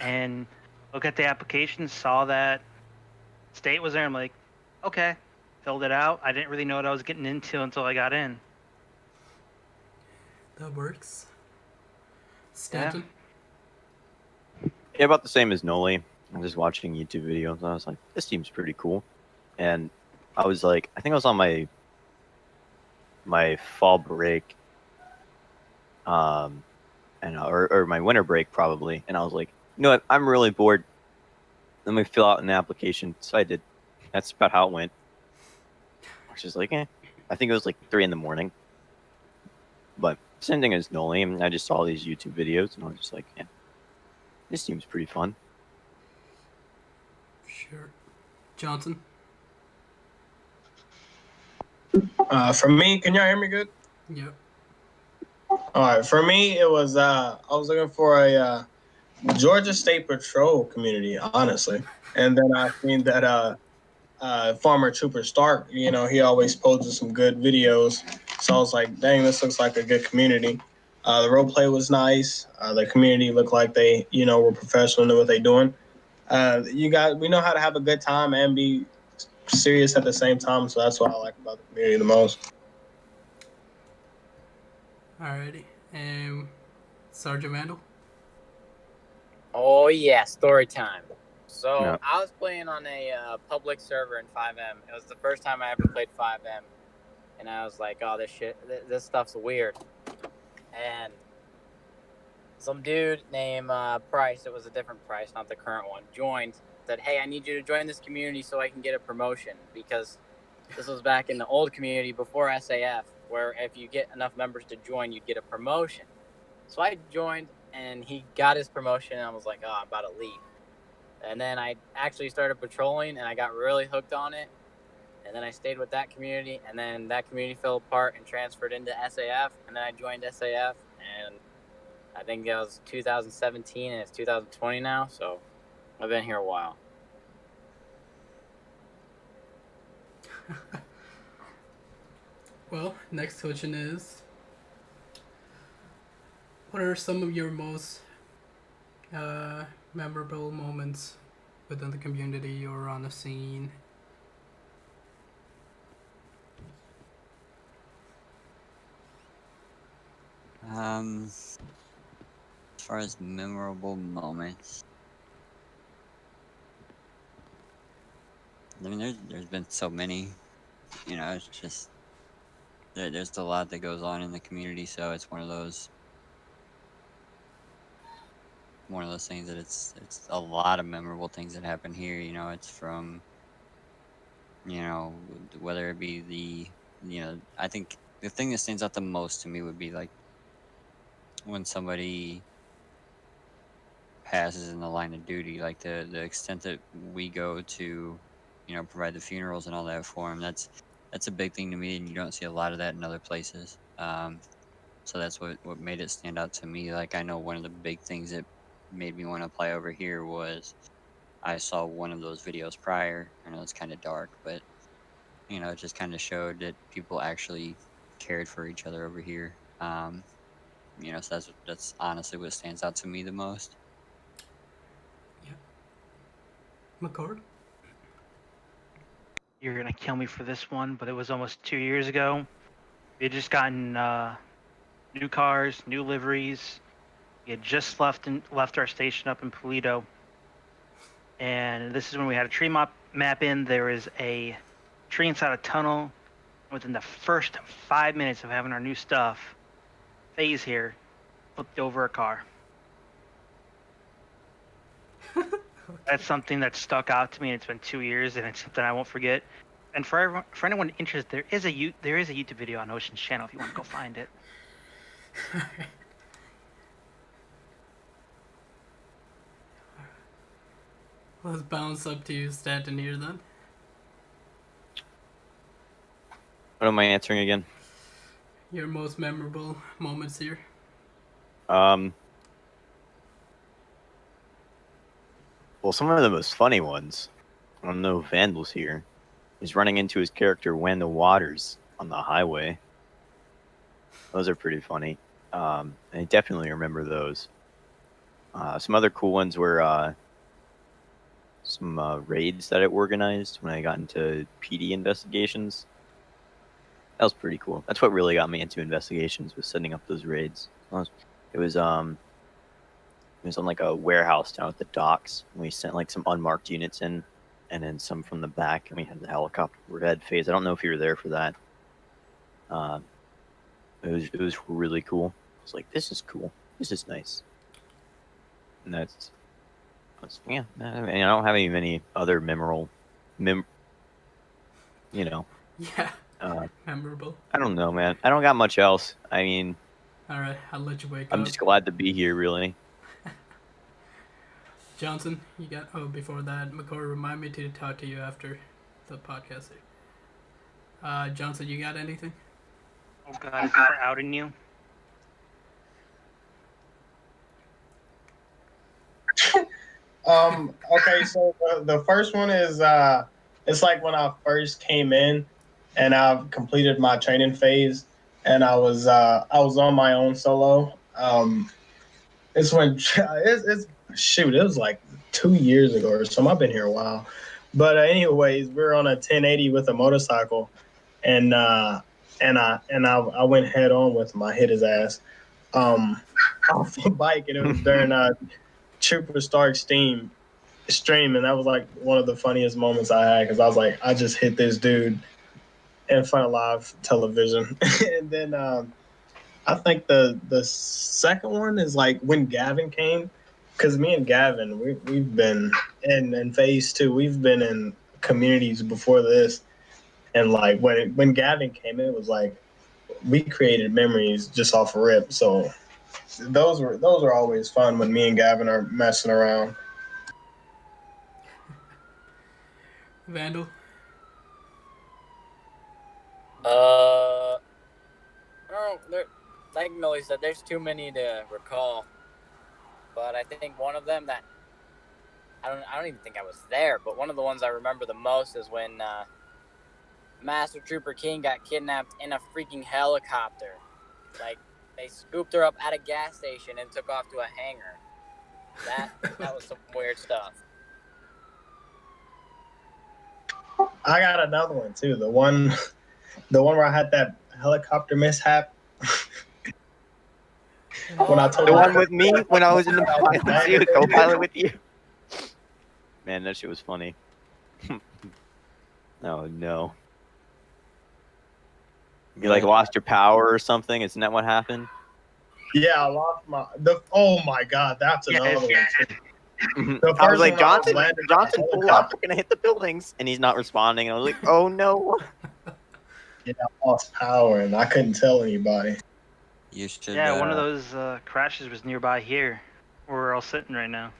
and looked at the application, saw that state was there. I'm like, okay, filled it out. I didn't really know what I was getting into until I got in. That works. Yeah. Stanton. Yeah, about the same as Noli. I was just watching YouTube videos and I was like, this seems pretty cool. And I was like, I think I was on my fall break, or my winter break probably, and I was like, you know what, I'm really bored. Let me fill out an application. So I did. That's about how it went. I was just like, I think it was like 3 a.m. But same thing as Noli. I mean, I just saw these YouTube videos and I was just like, yeah, this seems pretty fun. Sure. Johnson. For me, can y'all hear me good? Yep. All right. For me, it was I was looking for a Georgia State Patrol community, honestly, and then I seen that former Trooper Stark, he always posted some good videos, so I was like, dang, this looks like a good community. The role play was nice. The community looked like they, were professional, knew what they doing. We know how to have a good time and be serious at the same time, so that's what I like about the community the most. Alrighty. Sergeant Vandal. Oh yeah, story time. So Yeah. I was playing on a public server in 5M. It was the first time I ever played 5M, and I was like, "Oh, this stuff's weird." And some dude named Price, it was a different Price, not the current one, joined. Said, "Hey, I need you to join this community so I can get a promotion," because this was back in the old community before SAF, where if you get enough members to join, you'd get a promotion. So I joined, and he got his promotion, and I was like, "Oh, I'm about to leave." And then I actually started patrolling, and I got really hooked on it. And then I stayed with that community, and then that community fell apart and transferred into SAF. And then I joined SAF, and I think it was 2017, and it's 2020 now. So I've been here a while. Well, next question is, what are some of your most memorable moments within the community or on the scene? As far as memorable moments, I mean, there's been so many. It's just there's a lot that goes on in the community, so it's one of those things that it's a lot of memorable things that happen here. It's from whether it be I think the thing that stands out the most to me would be like when somebody passes in the line of duty, like the extent that we go to provide the funerals and all that for him. That's a big thing to me, and you don't see a lot of that in other places. So that's what made it stand out to me. Like, I know one of the big things that made me want to apply over here was I saw one of those videos prior. I know it's kind of dark, but it just kind of showed that people actually cared for each other over here. So that's honestly what stands out to me the most. Yeah. McCord? You're gonna kill me for this one, but it was almost 2 years ago. We had just gotten new cars, new liveries. We had just left our station up in Polito, and this is when we had a tree map in. There is a tree inside a tunnel. Within the first 5 minutes of having our new stuff, Phase here flipped over a car. That's something that stuck out to me, and it's been 2 years, and it's something I won't forget. And for anyone interested, there is a YouTube video on Ocean's channel if you want to go find it. Let's bounce up to Stanton here then. What am I answering again? Your most memorable moments here. Well, some of the most funny ones. I don't know if Vandal's here. He's running into his character Wendell Waters on the highway. Those are pretty funny. I definitely remember those. Some other cool ones were some raids that I organized when I got into PD investigations. That was pretty cool. That's what really got me into investigations, was setting up those raids. It was on like a warehouse down at the docks. And we sent like some unmarked units in, and then some from the back, and we had the helicopter overhead phase. I don't know if you were there for that. It was really cool. I was like, this is cool. This is nice. And that's yeah. I mean, I don't have many other memorable, Yeah. Memorable. I don't know, man. I don't got much else. I mean, Alright, I'll let you wake up. I'm just glad to be here, really. Johnson, you got... Oh, before that, McCord, remind me to talk to you after the podcast here. Johnson, you got anything? Oh God, for outing you. Okay, so the first one is it's like when I first came in and I've completed my training phase and I was on my own solo. It's when it's shoot, it was like 2 years ago or something. I've been here a while. But anyways, we were on a 1080 with a motorcycle, and I went head on with him. I hit his ass off the bike, and it was during Trooper Stark stream, and that was like one of the funniest moments I had, because I was like, I just hit this dude in front of live television. And then I think the second one is like when Gavin came, because me and Gavin, we've been in phase 2, we've been in communities before this, and like when Gavin came in, it was like we created memories just off a rip. So those are always fun when me and Gavin are messing around. Vandal? Like Millie said, there's too many to recall. But I think one of them that I don't even think I was there, but one of the ones I remember the most is when Master Trooper King got kidnapped in a freaking helicopter. Like, they scooped her up at a gas station and took off to a hangar. That was some weird stuff. I got another one too. The one where I had that helicopter mishap. When I told The one with me when I was in the pilot, co-pilot with you. Man, that shit was funny. Oh no. You like lost your power or something? Isn't that what happened? Yeah, I lost oh my god, that's another one too. I was like, Johnson, pull up, we're gonna hit the buildings, and he's not responding. And I was like, oh no. Yeah, I lost power and I couldn't tell anybody. You should. Yeah, one of those crashes was nearby here, where we're all sitting right now.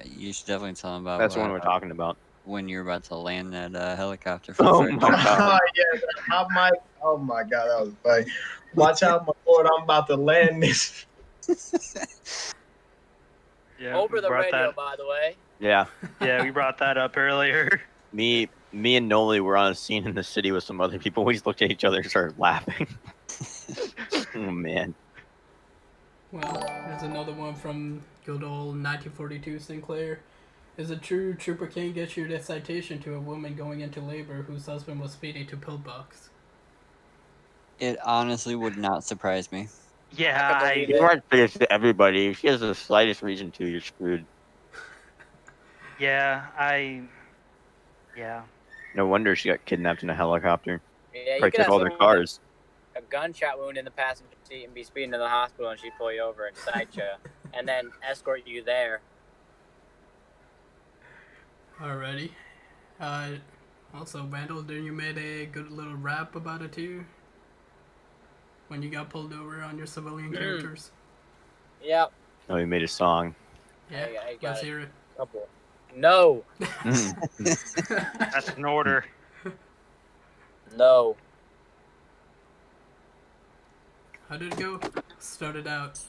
You should definitely tell him about. That's the one we're talking about. when you're about to land that helicopter. For Oh the my first God. Yeah, I might. Oh my god, that was funny. Watch out, my lord! I'm about to land this. Yeah, Over we the brought radio, that. by the way. Yeah. Yeah, we brought that up earlier. Me and Noli were on a scene in the city with some other people. We just looked at each other and started laughing. Oh man. Well, there's another one from good old 1942 Sinclair. Is it true Trooper King issued a citation to a woman going into labor whose husband was speeding to pillbox? It honestly would not surprise me. Yeah, I can believe You it. weren't this to everybody. If she has the slightest reason to, you're screwed. yeah. No wonder she got kidnapped in a helicopter. Yeah, you Probably could took have all their someone with cars. a gunshot wound in the passenger seat and be speeding to the hospital, and she'd pull you over and cite you, and then escort you there. Alrighty. Also, Vandal, didn't you made a good little rap about it too? When you got pulled over on your civilian characters? Yep. Oh, he made a song. Yeah, I got let's it. hear it. Couple. No. that's an order. No. How did it go? Started out.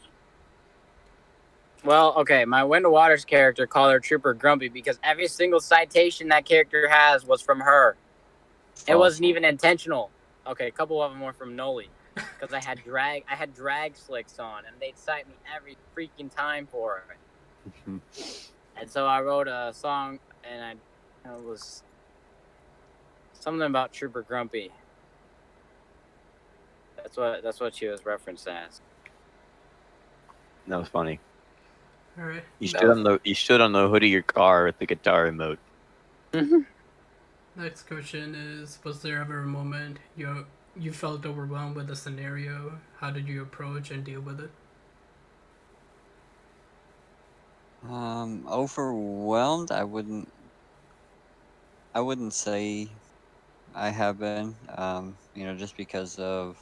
Well, okay, my Window Waters character called her Trooper Grumpy because every single citation that character has was from her. It wasn't even intentional. Okay, a couple of them were from Noli because I had drag slicks on, and they'd cite me every freaking time for it. And so I wrote a song, and it was something about Trooper Grumpy. That's what she was referenced as. That was funny. Alright. You stood on the hood of your car with the guitar emote. Next question is, was there ever a moment you felt overwhelmed with the scenario? How did you approach and deal with it? Overwhelmed. I wouldn't say I have been. Just because of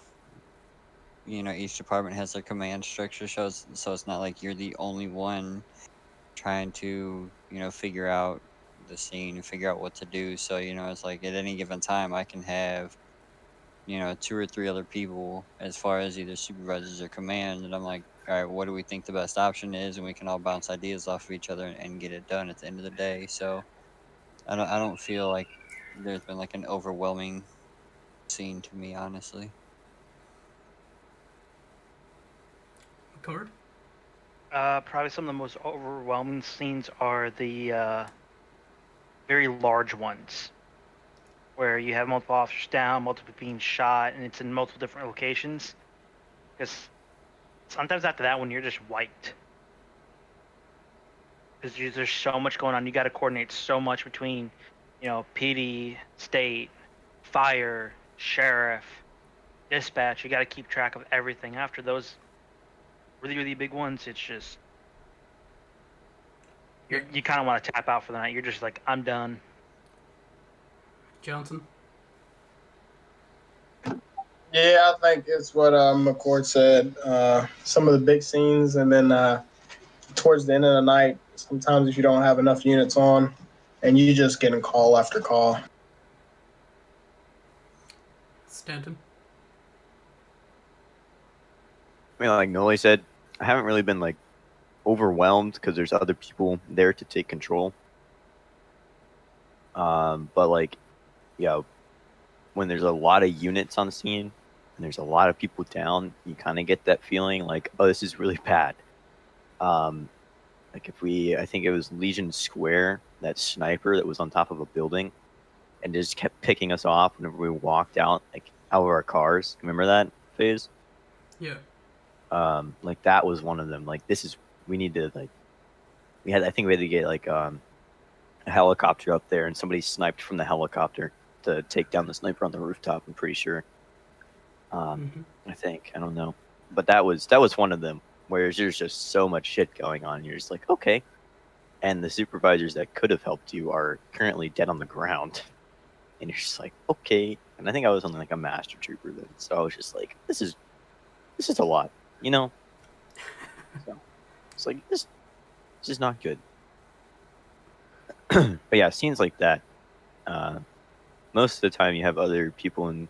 each department has their command structure, so it's not like you're the only one trying to figure out the scene and figure out what to do. So it's like at any given time I can have 2 or 3 other people as far as either supervisors or command, and I'm like, all right, what do we think the best option is, and we can all bounce ideas off of each other and get it done at the end of the day. So I don't feel like there's been like an overwhelming scene to me, honestly. Cord? Probably some of the most overwhelming scenes are the very large ones, where you have multiple officers down, multiple being shot, and it's in multiple different locations. Because sometimes after that one, you're just wiped. Because there's so much going on. You got to coordinate so much between, PD, state, fire, sheriff, dispatch. You got to keep track of everything. After those really, really big ones, it's just you kind of want to tap out for the night. You're just like, I'm done. Johnson? Yeah, I think it's what McCord said. Some of the big scenes, and then towards the end of the night, sometimes if you don't have enough units on, and you just getting call after call. Stanton? I mean, like Noli said, I haven't really been like overwhelmed because there's other people there to take control. But like, when there's a lot of units on scene and there's a lot of people down, you kind of get that feeling like, oh, this is really bad. Like I think it was Legion Square, that sniper that was on top of a building and just kept picking us off whenever we walked out, like out of our cars. Remember that phase? Yeah. Like that was one of them. Like we need to like, I think we had to get like a helicopter up there, and somebody sniped from the helicopter to take down the sniper on the rooftop. I'm pretty sure. I think, I don't know, but that was one of them. Whereas there's just so much shit going on, you're just like, okay, and the supervisors that could have helped you are currently dead on the ground, and you're just like, okay. And I think I was on like a master trooper then, so I was just like, this is a lot, So it's like this is not good. But yeah, scenes like that most of the time you have other people in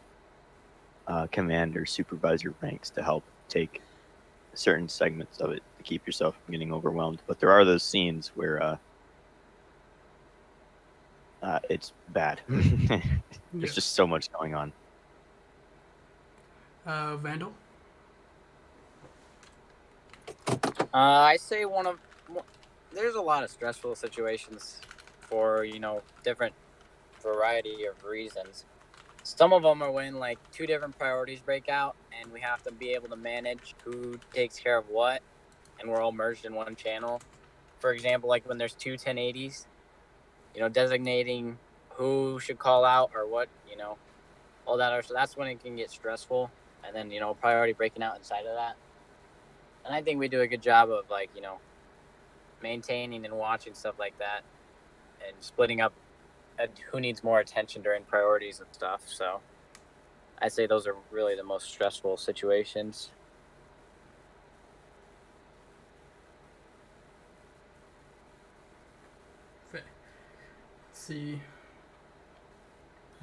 command or supervisor ranks to help take certain segments of it to keep yourself from getting overwhelmed. But there are those scenes where it's bad. Yeah. There's just so much going on. Vandal? I say there's a lot of stressful situations for, different variety of reasons. Some of them are when like two different priorities break out and we have to be able to manage who takes care of what and we're all merged in one channel. For example, like when there's two 1080s, designating who should call out or what, all that. So that's when it can get stressful. And then, priority breaking out inside of that. And I think we do a good job of like, maintaining and watching stuff like that and splitting up who needs more attention during priorities and stuff. So I'd say those are really the most stressful situations. Let's see.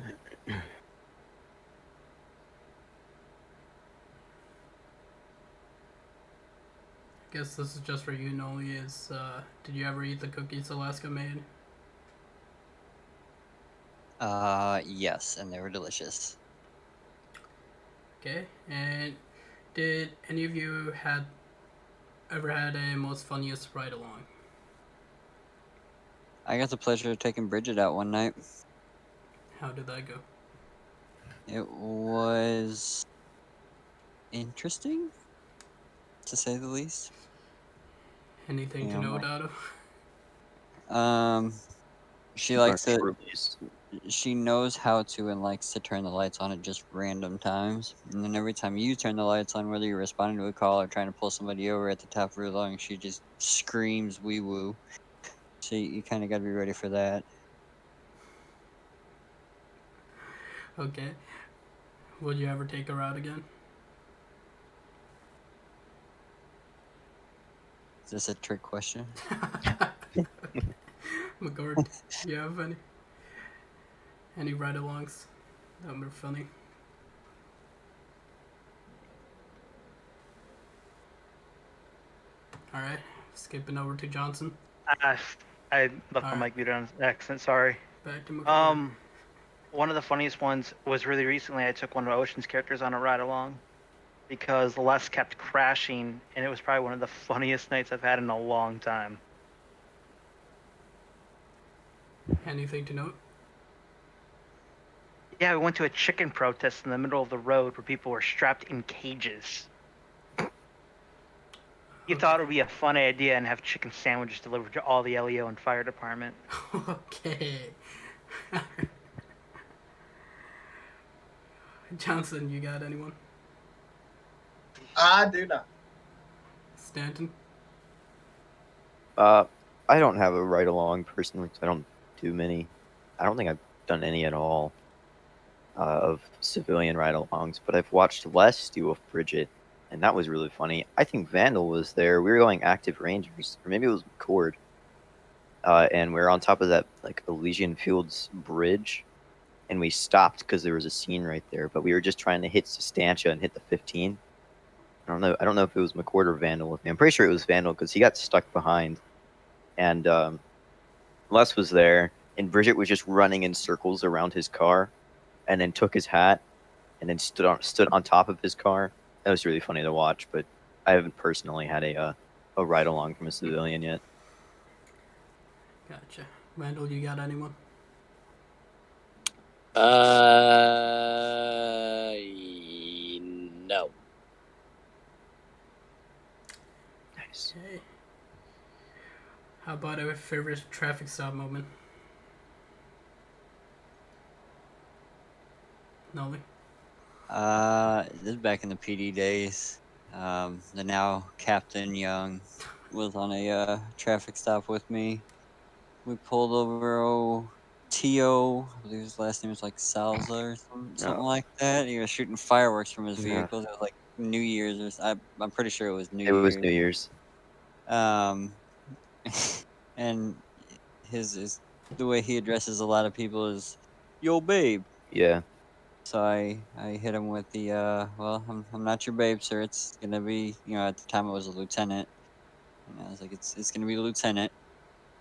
I guess this is just for you, Noli. Did you ever eat the cookies Alaska made? Yes, and they were delicious. Okay, and did any of you ever had a most funniest ride along? I got the pleasure of taking Bridget out one night. How did that go? It was interesting, to say the least. Anything to note out of? She likes to. Release. She knows how to and likes to turn the lights on at just random times. And then every time you turn the lights on, whether you're responding to a call or trying to pull somebody over at the top of her lungs, she just screams wee woo. So you kind of got to be ready for that. Okay. Would you ever take her out again? Is this a trick question? McGord, do you have any ride-alongs that were funny? All right, skipping over to Johnson. I left my mic muted on accident. Sorry. Back to McGord. One of the funniest ones was really recently. I took one of Ocean's characters on a ride along because the Les kept crashing, and it was probably one of the funniest nights I've had in a long time. Anything to note? Yeah, we went to a chicken protest in the middle of the road where people were strapped in cages. You thought it would be a fun idea and have chicken sandwiches delivered to all the LEO and fire department. Okay. Johnson, you got anyone? I do not. Stanton? I don't have a ride along personally. I don't do many. I don't think I've done any at all of civilian ride alongs, but I've watched Les do with Bridget, and that was really funny. I think Vandal was there. We were going active rangers, or maybe it was McCord, and we were on top of that like Elysian Fields bridge, and we stopped because there was a scene right there. But we were just trying to hit Sustantia and hit the 15. I don't know if it was McCord or Vandal with me. I'm pretty sure it was Vandal because he got stuck behind, and Les was there, and Bridget was just running in circles around his car, and then took his hat, and then stood on top of his car. That was really funny to watch, but I haven't personally had a ride along from a civilian yet. Gotcha. Randall, you got anyone? No. Nice. Okay. How about a favorite traffic stop moment? Nolly? This is back in the PD days. The now Captain Young was on a traffic stop with me. We pulled over T.O. I believe his last name was like Salza or something like that. He was shooting fireworks from his vehicle. It was like New Year's. I'm pretty sure it was New Year's. It was New Year's. And the way he addresses a lot of people is yo, babe. Yeah. So I hit him with the well, I'm not your babe, sir. It's gonna be, at the time I was a lieutenant, and I was like, it's gonna be a lieutenant.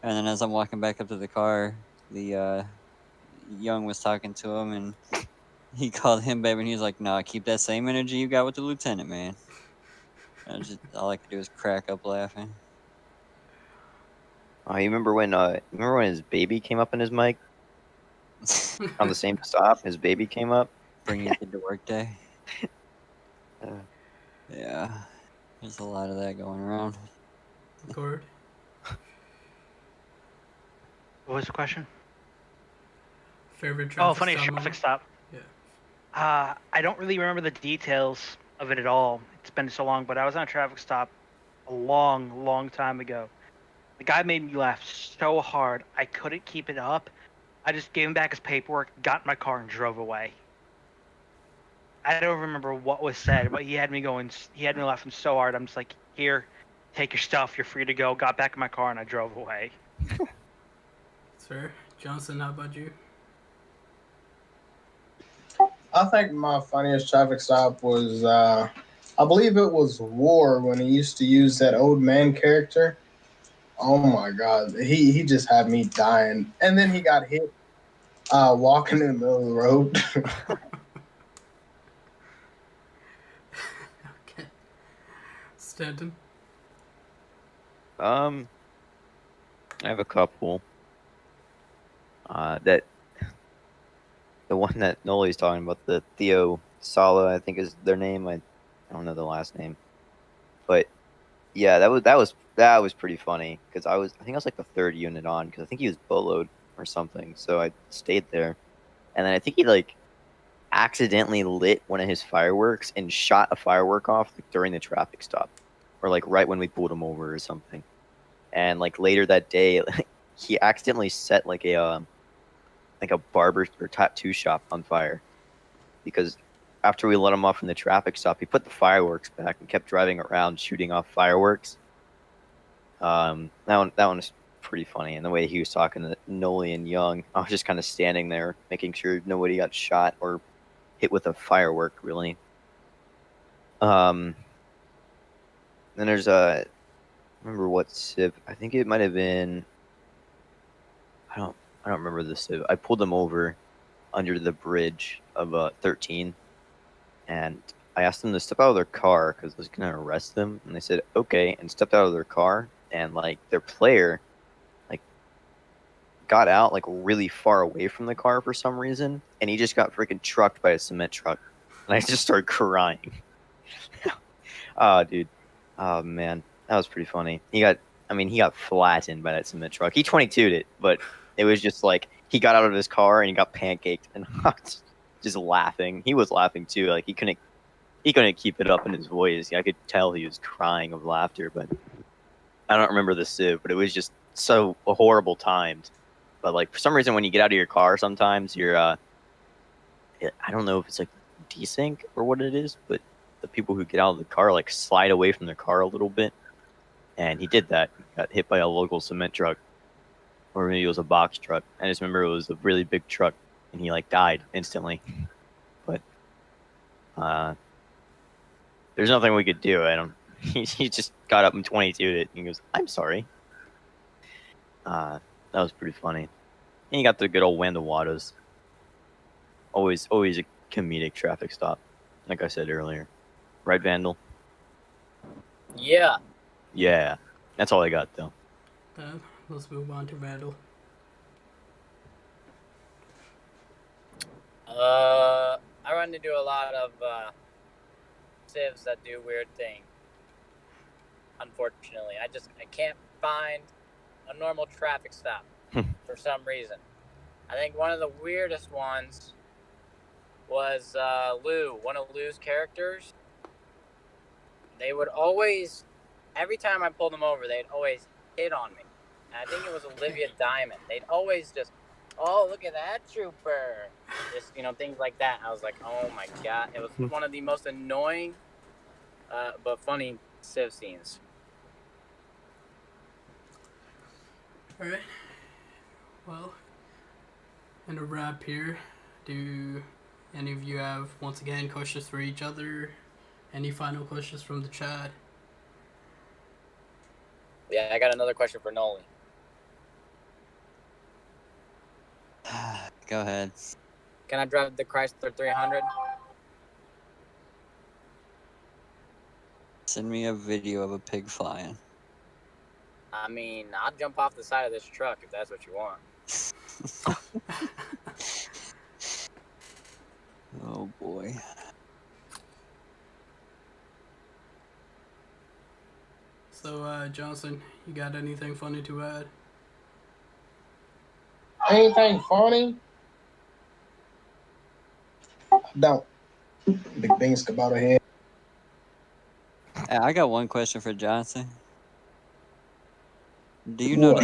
And then as I'm walking back up to the car, the young was talking to him, and he called him babe, and he was like, "Nah, keep that same energy you got with the lieutenant, man." All I could do was crack up laughing. Oh, you remember when his baby came up in his mic on the same stop? His baby came up. Bring your kid to work day. Uh, Yeah, there's a lot of that going around. Record. What was the question? Favorite traffic Funny stop traffic moment? stop. Yeah. I don't really remember the details of it at all. It's been so long, but I was on a traffic stop a long, long time ago. The guy made me laugh so hard I couldn't keep it up. I just gave him back his paperwork, got in my car, and drove away. I don't remember what was said, but he had me laughing so hard. I'm just like, here, take your stuff. You're free to go. Got back in my car and I drove away. Sir Johnson, how about you? I think my funniest traffic stop was, I believe it was War when he used to use that old man character. Oh my God, he just had me dying, and then he got hit walking in the middle of the road. Okay. Stanton. I have a couple. That the one that Noli's talking about, the Theo Sala, I think is their name. I don't know the last name, but yeah, that was pretty funny because I think I was like the third unit on because I think he was boloed or something. So I stayed there, and then I think he like accidentally lit one of his fireworks and shot a firework off like, during the traffic stop, or like right when we pulled him over or something. And like later that day, he accidentally set like a barber or tattoo shop on fire because after we let him off from the traffic stop, he put the fireworks back and kept driving around shooting off fireworks. That one was pretty funny, and the way he was talking to Noli and Young, I was just kind of standing there making sure nobody got shot or hit with a firework. Really. Then there's I remember what civ. I think it might have been. I don't remember the civ. I pulled them over under the bridge of 13, and I asked them to step out of their car because I was gonna arrest them, and they said okay, and stepped out of their car, and like their player, like got out like really far away from the car for some reason, and he just got freaking trucked by a cement truck, and I just started crying. Oh, dude. Oh man, that was pretty funny. He got flattened by that cement truck. He 22'd it, but it was just like he got out of his car and he got pancaked, and I was just laughing. He was laughing too. Like he couldn't keep it up in his voice. I could tell he was crying of laughter. But I don't remember the civ, but it was just so horrible timed. But like for some reason, when you get out of your car, sometimes you're I don't know if it's like desync or what it is, but the people who get out of the car like slide away from the car a little bit, and he did that. He got hit by a local cement truck, or maybe it was a box truck. I just remember it was a really big truck, and he like died instantly. But there's nothing we could do. I don't. He just got up and 22'd it, and he goes, "I'm sorry." That was pretty funny. And he got the good old Vandal Waters. Always a comedic traffic stop, like I said earlier. Right, Vandal? Yeah. Yeah. That's all I got, though. Let's move on to Vandal. I run into a lot of civs that do weird things. Unfortunately, I can't find a normal traffic stop for some reason. I think one of the weirdest ones was Lou, one of Lou's characters. They would always, every time I pulled them over, they'd always hit on me. And I think it was Olivia Diamond. They'd always just, oh, look at that trooper. Just, things like that. I was like, oh my God. It was one of the most annoying but funny civ scenes. Alright. Well, and a wrap here. Do any of you have, once again, questions for each other? Any final questions from the chat? Yeah, I got another question for Noli. Go ahead. Can I drive the Chrysler 300? Send me a video of a pig flying. I mean, I'll jump off the side of this truck if that's what you want. Oh boy. So, Johnson, you got anything funny to add? Anything funny? Don't. Big things come out of head. I got one question for Johnson. Do you What?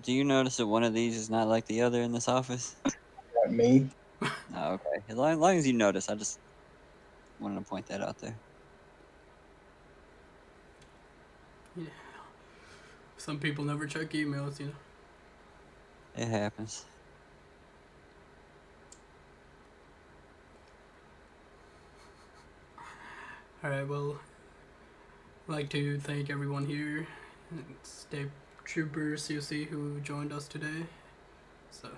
notice that one of these is not like the other in this office? Not me. Oh, okay. As long as you notice, I just wanted to point that out there. Yeah. Some people never check emails, you know. It happens. Alright, well, I'd like to thank everyone here, and State Trooper COC who joined us today. So,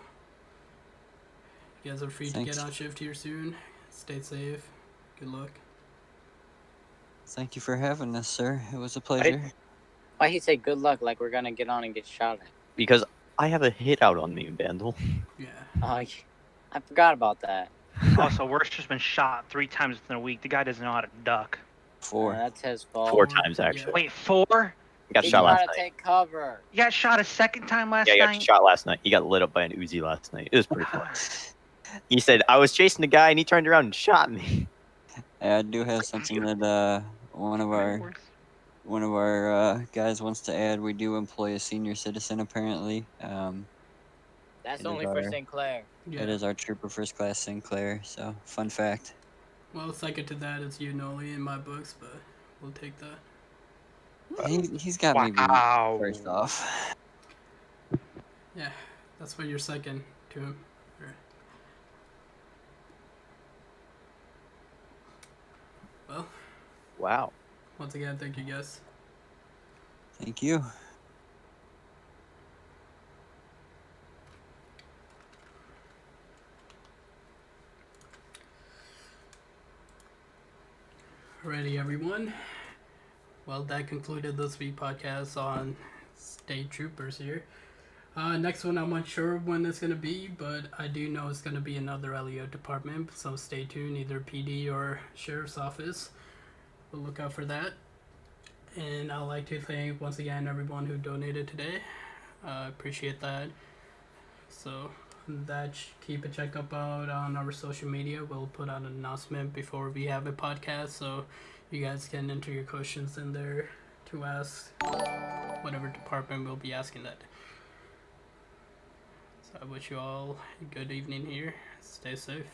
you guys are free Thanks. to get on shift here soon. Stay safe. Good luck. Thank you for having us, sir. It was a pleasure. Why he say good luck like we're gonna get on and get shot at? Because I have a hit out on me, Vandal. Yeah. Oh, I forgot about that. Also, Worst just been shot 3 times within a week. The guy doesn't know how to duck. 4. That's his fault. 4 times, actually. Wait, 4? He got He shot knew last how to night. take cover. You got shot a second time last Yeah, he got night? shot last night. He got lit up by an Uzi last night. It was pretty fun. He said, I was chasing the guy, and he turned around and shot me. I do have something that one of our guys wants to add. We do employ a senior citizen, apparently. That's It only is for our- Sinclair. Yeah. It is our trooper first class Sinclair. So, fun fact. Well, second to that is you, Noli, in my books, but we'll take that. He's got me beat Wow. first off. Yeah, that's what you're second to him. Alright. Well, Wow. once again, thank you guys. Thank you. Alrighty, everyone. Well, that concluded this week's podcast on State Troopers here. Next one, I'm not sure when it's going to be, but I do know it's going to be another LEO department, so stay tuned, either PD or Sheriff's Office. We'll look out for that. And I'd like to thank, once again, everyone who donated today. Appreciate that. So, keep a check out on our social media. We'll put out an announcement before we have a podcast, so you guys can enter your questions in there to ask whatever department we'll be asking that. So I wish you all a good evening here. Stay safe.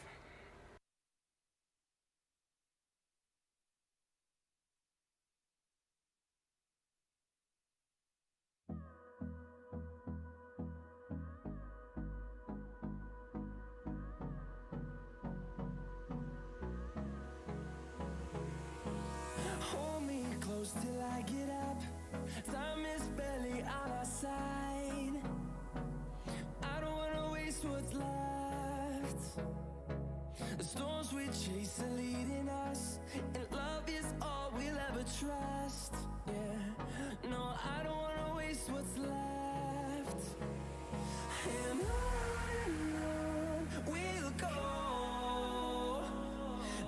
Hold me close till I get up. Time is barely on our side. I don't wanna waste what's left. The storms we chase are leading us, and love is all we'll ever trust. Yeah, no, I don't wanna waste what's left. And on we'll go,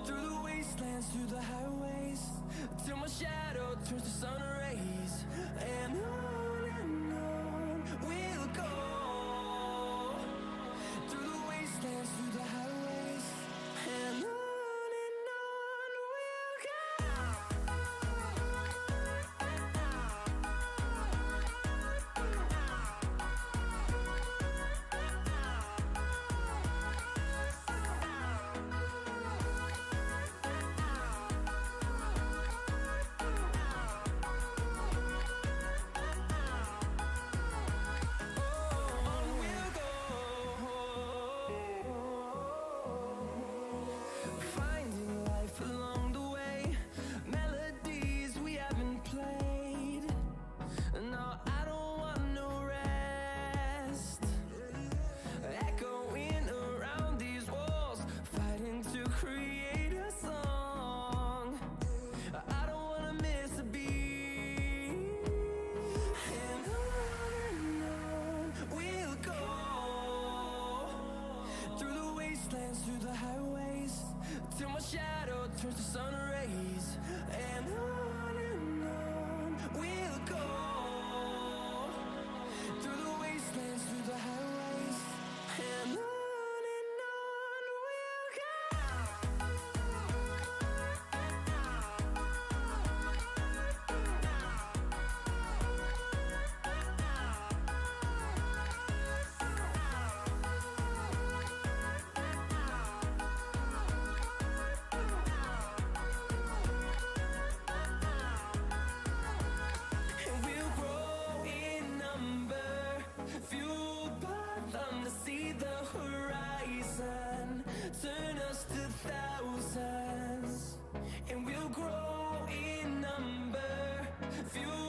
through the wastelands, through the highways, till my shadow turns to sun rays. And on we'll go, through the wastelands, through the highways. And on turns to sun rays, and on we'll go through the wastelands, through the highways, and on we'll go. And we'll grow in number, fueled by them to see the horizon, turn us to thousands. And we'll grow in number, fueled